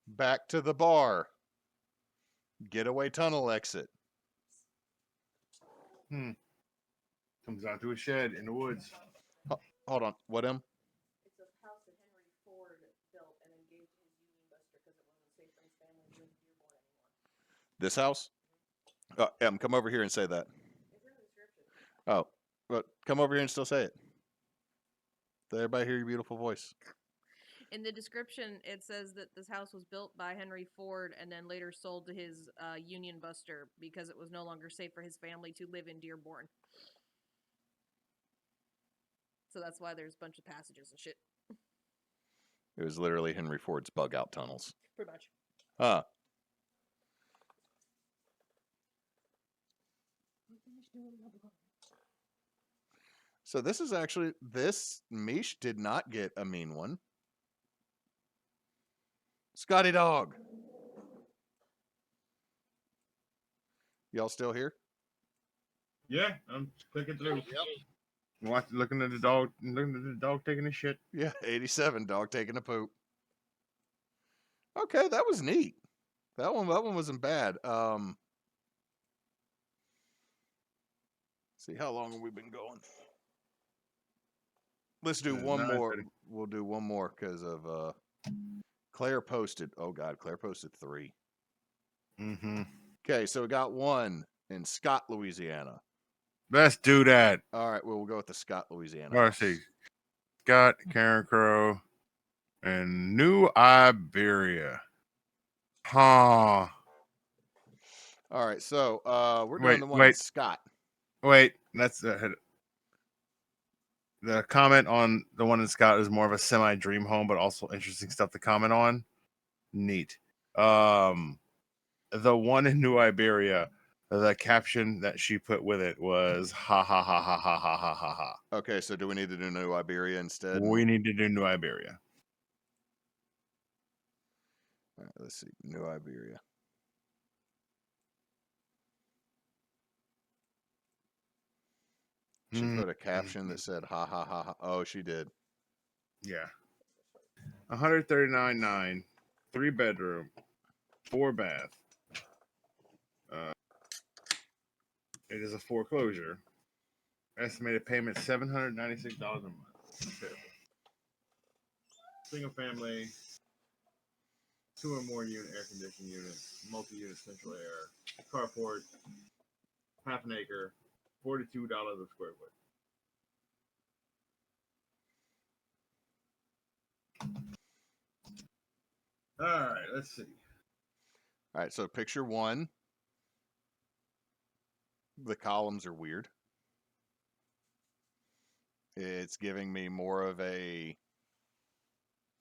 Speaker 1: Back to the bar. Getaway tunnel exit.
Speaker 2: Comes out to a shed in the woods.
Speaker 1: Hold on. What him?
Speaker 4: It's a house that Henry Ford built and then gave to his Union Buster because it wasn't safe for his family to live in Dearborn anymore.
Speaker 1: This house? Come over here and say that.
Speaker 4: It's in the description.
Speaker 1: Oh, but come over here and still say it. Let everybody hear your beautiful voice.
Speaker 4: In the description, it says that this house was built by Henry Ford and then later sold to his Union Buster because it was no longer safe for his family to live in Dearborn. So that's why there's a bunch of passages and shit.
Speaker 1: It was literally Henry Ford's bug out tunnels.
Speaker 4: Pretty much.
Speaker 1: Huh. So this is actually, this Mish did not get a mean one. Scotty Dog. Y'all still here?
Speaker 2: Yeah, I'm clicking through.
Speaker 3: Yep.
Speaker 2: Looking at the dog taking a shit.
Speaker 1: Yeah, 87, dog taking a poop. Okay, that was neat. That one wasn't bad. See, how long have we been going? Let's do one more.
Speaker 2: 9:30.
Speaker 1: We'll do one more because of Claire posted. Oh God, Claire posted 3.
Speaker 2: Mm-hmm.
Speaker 1: Okay, so we got one in Scott, Louisiana.
Speaker 2: Let's do that.
Speaker 1: All right, well, we'll go with the Scott, Louisiana.
Speaker 2: Let's see. Scott, Karen Crow, and New Iberia. Huh.
Speaker 1: All right, so we're doing the one in Scott.
Speaker 2: Wait, that's the comment on the one in Scott is more of a semi dream home, but also interesting stuff to comment on. Neat. The one in New Iberia, the caption that she put with it was ha ha ha ha ha ha ha ha ha.
Speaker 1: Okay, so do we need to do New Iberia instead?
Speaker 2: We need to do New Iberia.
Speaker 1: All right, let's see. New Iberia. She put a caption that said ha ha ha ha. Oh, she did.
Speaker 2: Yeah. 139.9, 3 bedroom, 4 bath. It is a foreclosure. Estimated payment $796 a month. Okay. Single family, 2 or more unit air conditioning units, multi-unit central air, carport, half an acre, $42 a square foot. All right, let's see.
Speaker 1: All right, so picture 1. The columns are weird. It's giving me more of a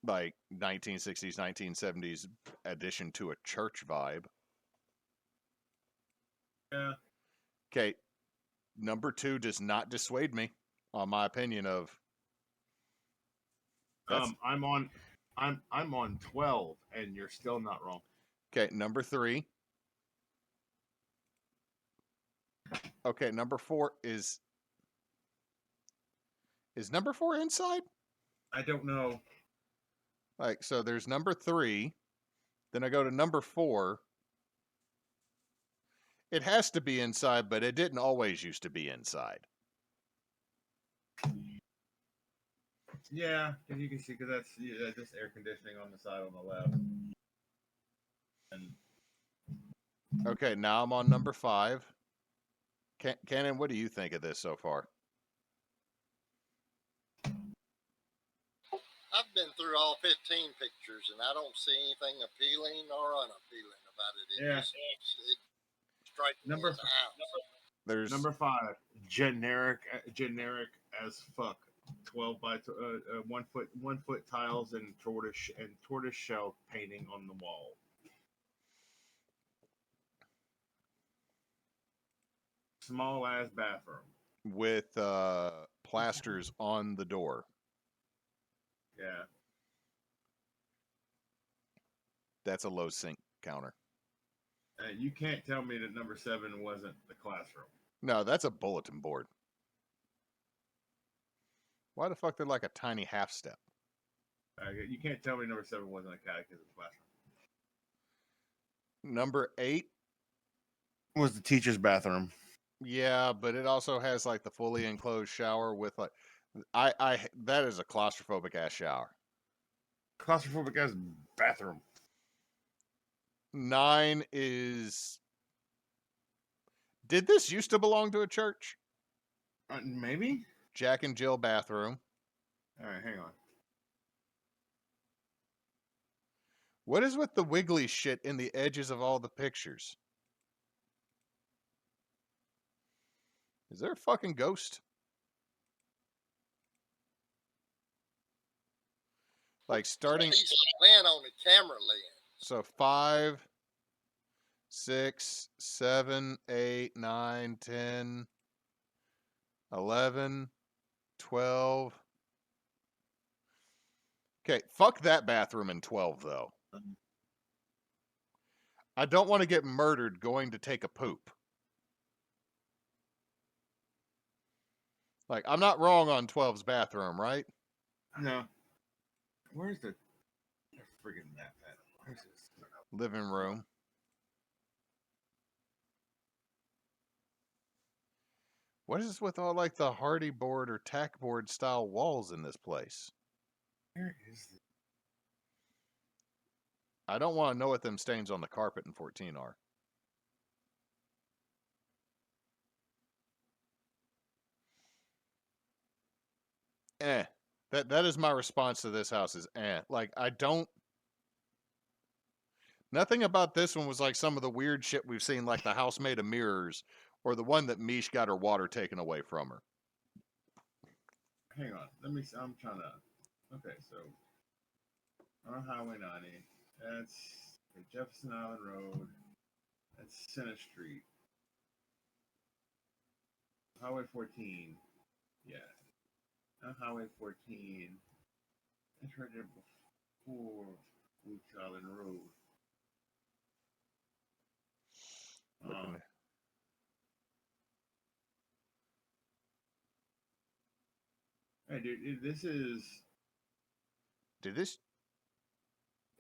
Speaker 1: like 1960s, 1970s addition to a church vibe.
Speaker 2: Yeah.
Speaker 1: Okay, number 2 does not dissuade me on my opinion of.
Speaker 2: I'm on 12, and you're still not wrong.
Speaker 1: Okay, number 3. Okay, number 4 is number 4 inside?
Speaker 2: I don't know.
Speaker 1: Like, so there's number 3, Then I go to number 4. It has to be inside, but it didn't always used to be inside.
Speaker 2: Yeah, and you can see because that's just air conditioning on the side on the left. And
Speaker 1: Okay, now I'm on number 5. Cannon, what do you think of this so far?
Speaker 3: I've been through all 15 pictures, and I don't see anything appealing or unappealing about it.
Speaker 2: Yeah.
Speaker 3: It strikes me
Speaker 2: Number
Speaker 3: as a house.
Speaker 1: There's
Speaker 2: number 5, generic as fuck. 12 by 1 foot tiles and tortoise shell painting on the wall. Small ass bathroom.
Speaker 1: with plasters on the door.
Speaker 2: Yeah.
Speaker 1: That's a low sink counter.
Speaker 2: You can't tell me that number 7 wasn't the classroom.
Speaker 1: No, that's a bulletin board. Why the fuck they're like a tiny half step?
Speaker 2: You can't tell me number 7 wasn't a catechism classroom.
Speaker 1: Number 8
Speaker 2: was the teacher's bathroom.
Speaker 1: Yeah, but it also has like the fully enclosed shower with like I that is a claustrophobic ass shower.
Speaker 2: Claustrophobic ass bathroom.
Speaker 1: 9 is Did this used to belong to a church?
Speaker 2: Maybe?
Speaker 1: Jack and Jill bathroom.
Speaker 2: All right, hang on.
Speaker 1: What is with the wiggly shit in the edges of all the pictures? Is there a fucking ghost? Like starting
Speaker 3: He's laying on the camera lens.
Speaker 1: So 5, 6, 7, 8, 9, 10, 11, 12. Okay, fuck that bathroom in 12, though. I don't want to get murdered going to take a poop. Like, I'm not wrong on 12's bathroom, right?
Speaker 2: No. Where's the friggin' map at? Where's this?
Speaker 1: Living room. What is this with all like the hardy board or tack board style walls in this place?
Speaker 2: Where is this?
Speaker 1: I don't want to know what them stains on the carpet in 14 are. That is my response to this house is Like I don't Nothing about this one was like some of the weird shit we've seen, like the house made of mirrors, or the one that Mish got her water taken away from her.
Speaker 2: Hang on. Let me see. I'm trying to. Okay, so on Highway 90, that's Jefferson Island Road. That's Center Street. Highway 14. Yeah. On Highway 14. That's right there before Woods Island Road. Hey, dude, this is.
Speaker 1: Did this?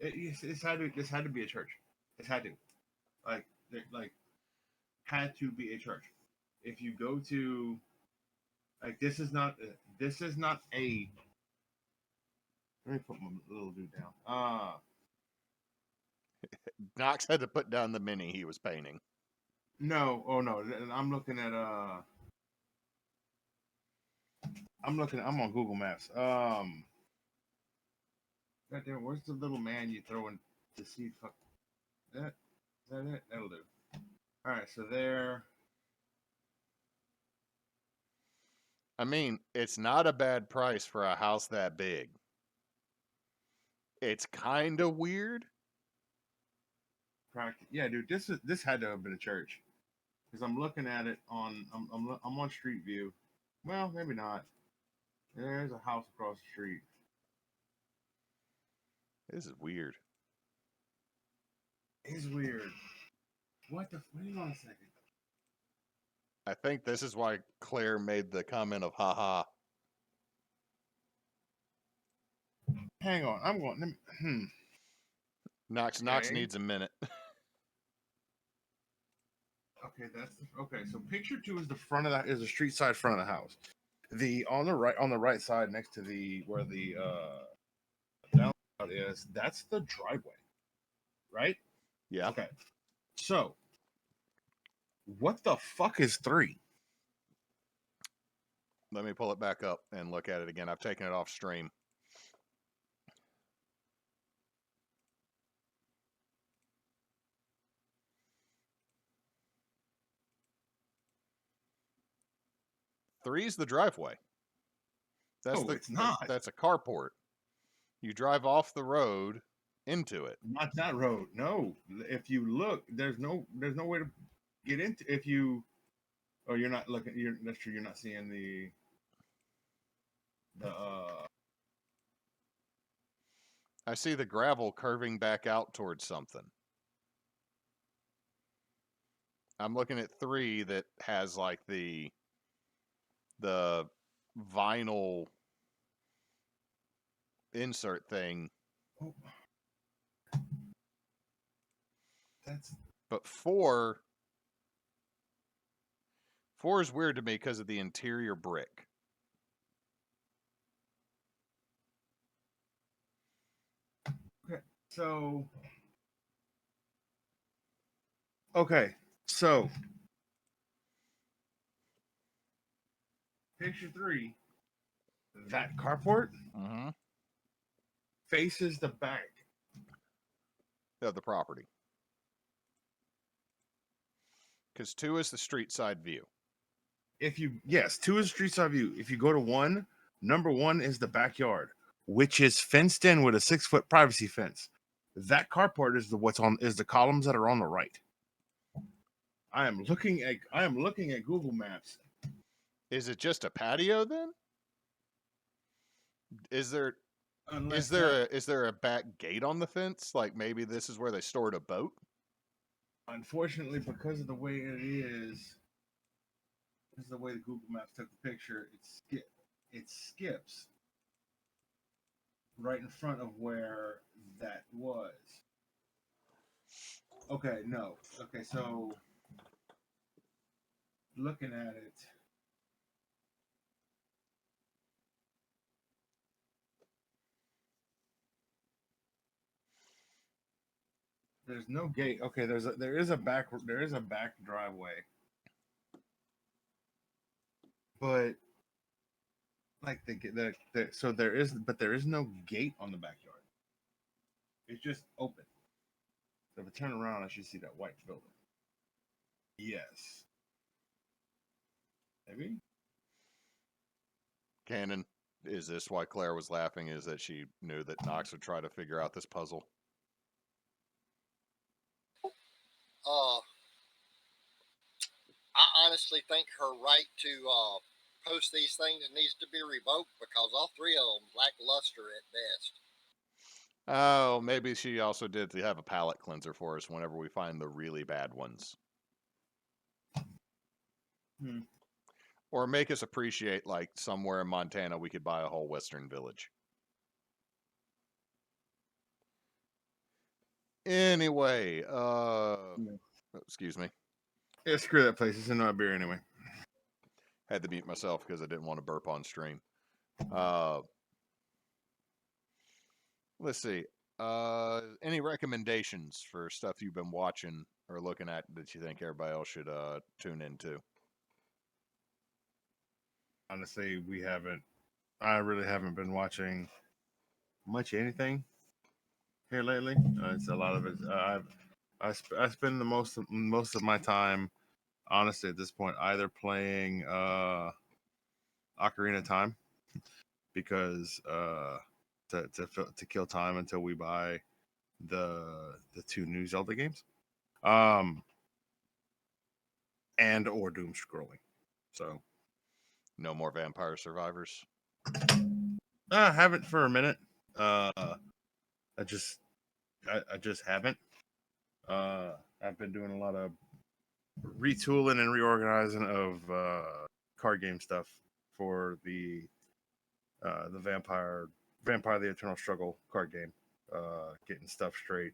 Speaker 2: This had to be a church. It had to, like, had to be a church. If you go to, like, this is not a. Let me put my little dude down.
Speaker 1: Knox had to put down the mini he was painting.
Speaker 2: No, oh no, I'm looking at I'm on Google Maps. Right there, where's the little man you throw in to see? Is that it? That'll do. All right, so there.
Speaker 1: I mean, it's not a bad price for a house that big. It's kind of weird.
Speaker 2: Yeah, dude, this had to have been a church, because I'm looking at it on I'm on Street View. Well, maybe not. There's a house across the street.
Speaker 1: This is weird.
Speaker 2: It's weird. What the? Hang on a second.
Speaker 1: I think this is why Claire made the comment of haha.
Speaker 2: Hang on, I'm going.
Speaker 1: Nox
Speaker 2: Okay.
Speaker 1: needs a minute.
Speaker 2: Okay, okay. So picture 2 is the front of the street side front of the house. The on the right side next to the where the downspout is, that's the driveway, right?
Speaker 1: Yeah.
Speaker 2: Okay. So what the fuck is 3?
Speaker 1: Let me pull it back up and look at it again. I've taken it off stream. Three's the driveway.
Speaker 2: No, it's not.
Speaker 1: That's a carport. You drive off the road into it.
Speaker 2: Not that road. No. If you look, there's no way to get into if you oh you're not looking that's true, you're not seeing the
Speaker 1: I see the gravel curving back out towards something. I'm looking at 3 that has like the vinyl insert thing.
Speaker 2: oh, that's
Speaker 1: But 4 is weird to me because of the interior brick.
Speaker 2: okay. So okay. So picture 3, that carport
Speaker 1: Mm-hmm.
Speaker 2: faces the back.
Speaker 1: Of the property. Because 2 is the street side view.
Speaker 2: If you 2 is street side view. If you go to 1, number 1 is the backyard, which is fenced in with a 6-foot privacy fence. That carport is the columns that are on the right. I am looking at Google Maps.
Speaker 1: Is it just a patio then? Is there
Speaker 2: Unless
Speaker 1: is there a back gate on the fence? Like maybe this is where they stored a boat?
Speaker 2: unfortunately, because of the way the way the Google Maps took the picture, it skips right in front of where that was. Okay, no. Okay, so looking at it, there's no gate. Okay, there is a back driveway, but like so there is no gate on the backyard. It's just open. So if I turn around, I should see that white building. Yes. Maybe.
Speaker 1: Cannon, is this why Claire was laughing? Is that she knew that Nox would try to figure out this puzzle?
Speaker 3: I honestly think her right to post these things needs to be revoked because all 3 of them lackluster at best.
Speaker 1: Oh, maybe she also did to have a palate cleanser for us whenever we find the really bad ones. Or make us appreciate, like, somewhere in Montana we could buy a whole Western village. Anyway, excuse me.
Speaker 2: Yeah, screw that place. It's in my beer anyway.
Speaker 1: Had to mute myself because I didn't want to burp on stream. Let's see. Any recommendations for stuff you've been watching or looking at that you think everybody else should tune into?
Speaker 2: Honestly, I really haven't been watching much anything here lately. It's a lot of it. I spend the most of my time, honestly, at this point, either playing Ocarina of Time because to kill time until we buy the 2 new Zelda games, and or doom scrolling. So
Speaker 1: No more Vampire Survivors.
Speaker 2: I haven't for a minute. I just haven't. I've been doing a lot of retooling and reorganizing of card game stuff for the Vampire the Eternal Struggle card game. Getting stuff straight.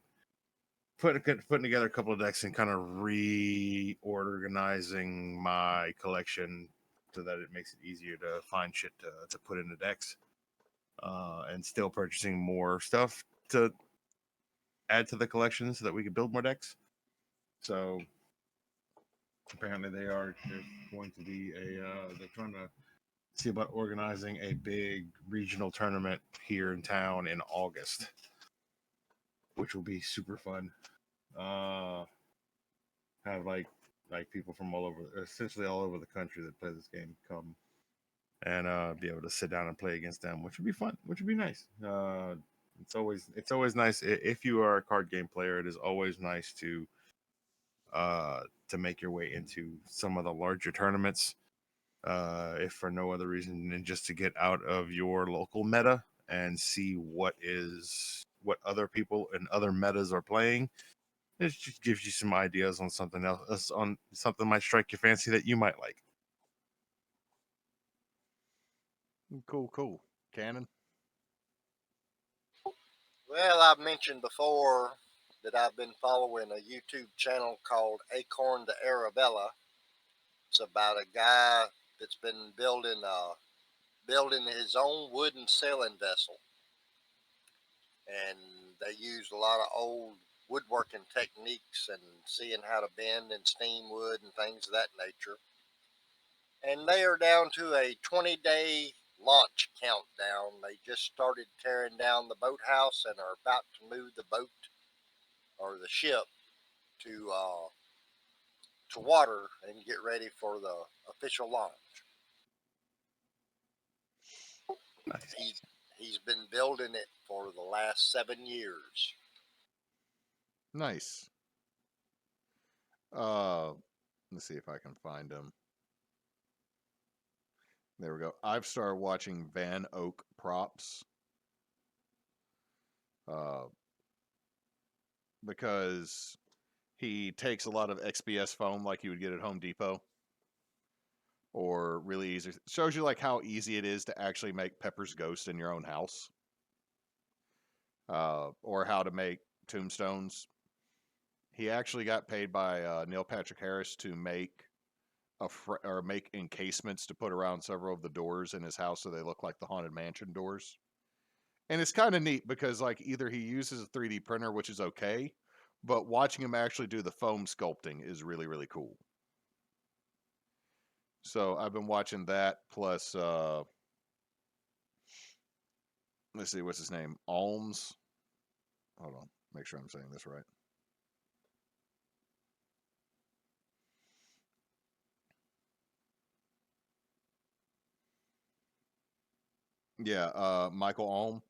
Speaker 2: putting together a couple of decks and kind of reorganizing my collection so that it makes it easier to find shit to put into decks, and still purchasing more stuff to add to the collection so that we can build more decks. So apparently there's going to be they're trying to see about organizing a big regional tournament here in town in August, which will be super fun. Have people from essentially all over the country that play this game come and be able to sit down and play against them, which would be fun, which would be nice. It's always nice if you are a card game player. It is always nice to make your way into some of the larger tournaments, if for no other reason than just to get out of your local meta and see what other people and other metas are playing. It just gives you some ideas on something else, on something might strike your fancy that you might like.
Speaker 1: Cool. Cannon?
Speaker 3: Well, I've mentioned before that I've been following a YouTube channel called Acorn to Arabella. It's about a guy that's been building his own wooden sailing vessel, and they use a lot of old woodworking techniques and seeing how to bend and steam wood and things of that nature. And they are down to a 20-day launch countdown. They just started tearing down the boathouse and are about to move the boat or the ship to water and get ready for the official launch.
Speaker 2: Nice.
Speaker 3: He's been building it for the last 7 years.
Speaker 1: Nice. Let's see if I can find him. There we go. I've started watching Van Oak Props. Because he takes a lot of XPS foam like you would get at Home Depot. Or really easy. Shows you like how easy it is to actually make Pepper's Ghost in your own house. Or how to make tombstones. He actually got paid by Neil Patrick Harris to make make encasements to put around several of the doors in his house so they look like the Haunted Mansion doors. And it's kind of neat because like either he uses a 3D printer, which is okay, but watching him actually do the foam sculpting is really, really cool. So I've been watching that plus let's see, what's his name? Alms. Hold on, make sure I'm saying this right. Yeah, Michael Alm.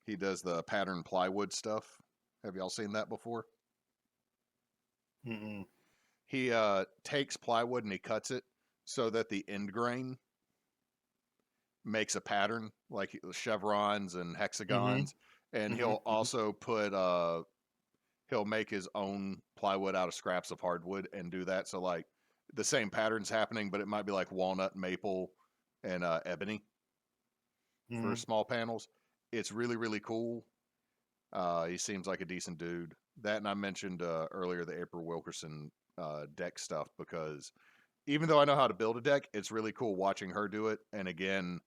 Speaker 1: He does the pattern plywood stuff. Have y'all seen that before?
Speaker 2: Mm-mm.
Speaker 1: He takes plywood and he cuts it so that the end grain makes a pattern like chevrons and hexagons, and he'll also put he'll make his own plywood out of scraps of hardwood and do that. So like the same patterns happening, but it might be like walnut, maple, and ebony for small panels. It's really, really cool. He seems like a decent dude. That, and I mentioned earlier the April Wilkerson deck stuff because even though I know how to build a deck, it's really cool watching her do it. And again,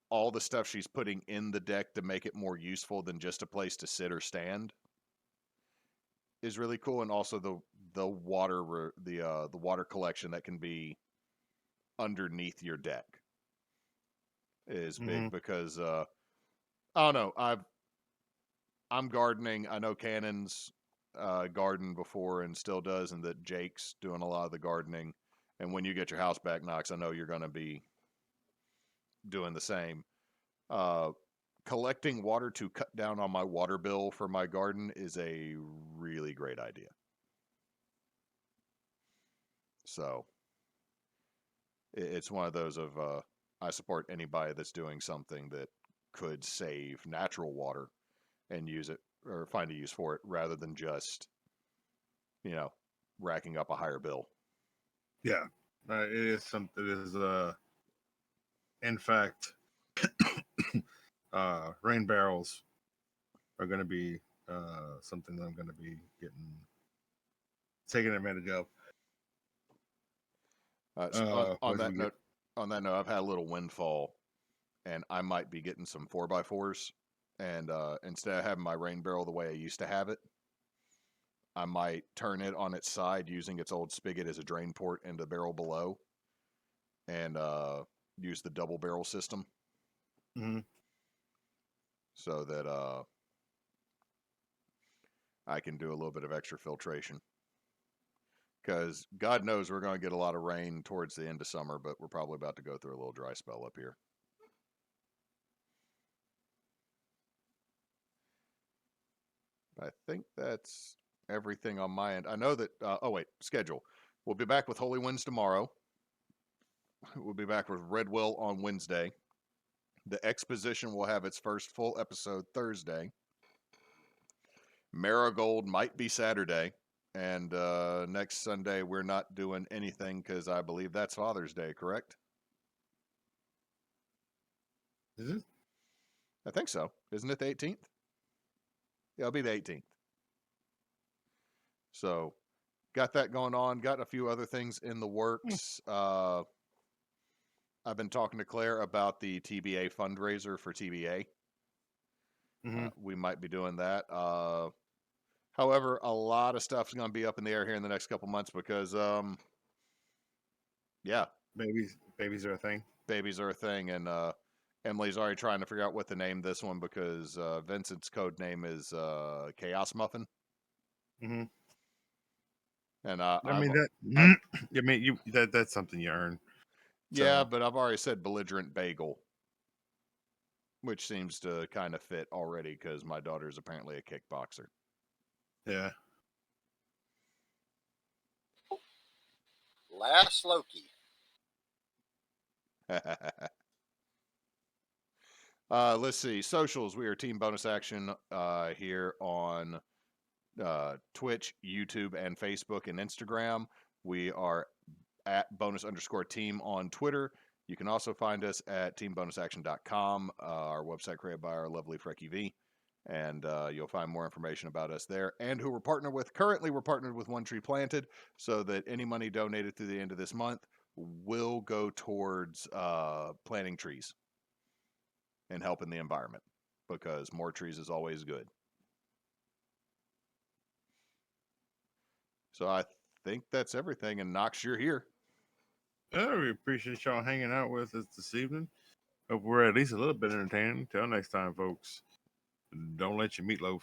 Speaker 1: all the stuff she's putting in the deck to make it more useful than just a place to sit or stand is really cool. And also the water collection that can be underneath your deck is big because I don't know. I'm gardening. I know Cannon's gardened before and still does, and that Jake's doing a lot of the gardening. And when you get your house back, Knox, I know you're going to be doing the same. Collecting water to cut down on my water bill for my garden is a really great idea. So it's one of those of I support anybody that's doing something that could save natural water and use it or find a use for it rather than just, racking up a higher bill.
Speaker 2: Yeah, it is something. It is in fact, rain barrels are going to be something that I'm going to be taking advantage of.
Speaker 1: So
Speaker 2: What did we get?
Speaker 1: on that note, I've had a little windfall, and I might be getting some 4x4s. And instead of having my rain barrel the way I used to have it, I might turn it on its side using its old spigot as a drain port into the barrel below, and use the double barrel system,
Speaker 2: Mm-hmm.
Speaker 1: so that I can do a little bit of extra filtration. Because God knows we're going to get a lot of rain towards the end of summer, but we're probably about to go through a little dry spell up here. I think that's everything on my end. I know that, schedule. We'll be back with Holy Winds tomorrow. We'll be back with Redwell on Wednesday. The exposition will have its first full episode Thursday. Marigold might be Saturday. And next Sunday, we're not doing anything because I believe that's Father's Day, correct?
Speaker 2: Is it?
Speaker 1: I think so. Isn't it the 18th? Yeah, it'll be the 18th. So, got that going on. Got a few other things in the works. I've been talking to Claire about the TBA fundraiser for TBA.
Speaker 2: Mm-hmm.
Speaker 1: We might be doing that. However, a lot of stuff's going to be up in the air here in the next couple months because, yeah,
Speaker 2: Babies are a thing.
Speaker 1: babies are a thing, and Emily's already trying to figure out what to name this one because Vincent's code name is Chaos Muffin.
Speaker 2: Mm-hmm.
Speaker 1: And
Speaker 2: I mean that's something you earn.
Speaker 1: yeah,
Speaker 2: So.
Speaker 1: but I've already said belligerent bagel, which seems to kind of fit already because my daughter is apparently a kickboxer.
Speaker 2: Yeah.
Speaker 3: Last Loki.
Speaker 1: Let's see. Socials. We are Team Bonus Action here on Twitch, YouTube, and Facebook and Instagram. We are at bonus_team on Twitter. You can also find us at teambonusaction.com, our website created by our lovely Frecky V. And you'll find more information about us there and who we're partnered with. Currently, we're partnered with One Tree Planted, so that any money donated through the end of this month will go towards planting trees and helping the environment, because more trees is always good. So I think that's everything. And Nox, you're here.
Speaker 2: Yeah, we appreciate y'all hanging out with us this evening. Hope we're at least a little bit entertaining. Till next time, folks. Don't let your meatloaf.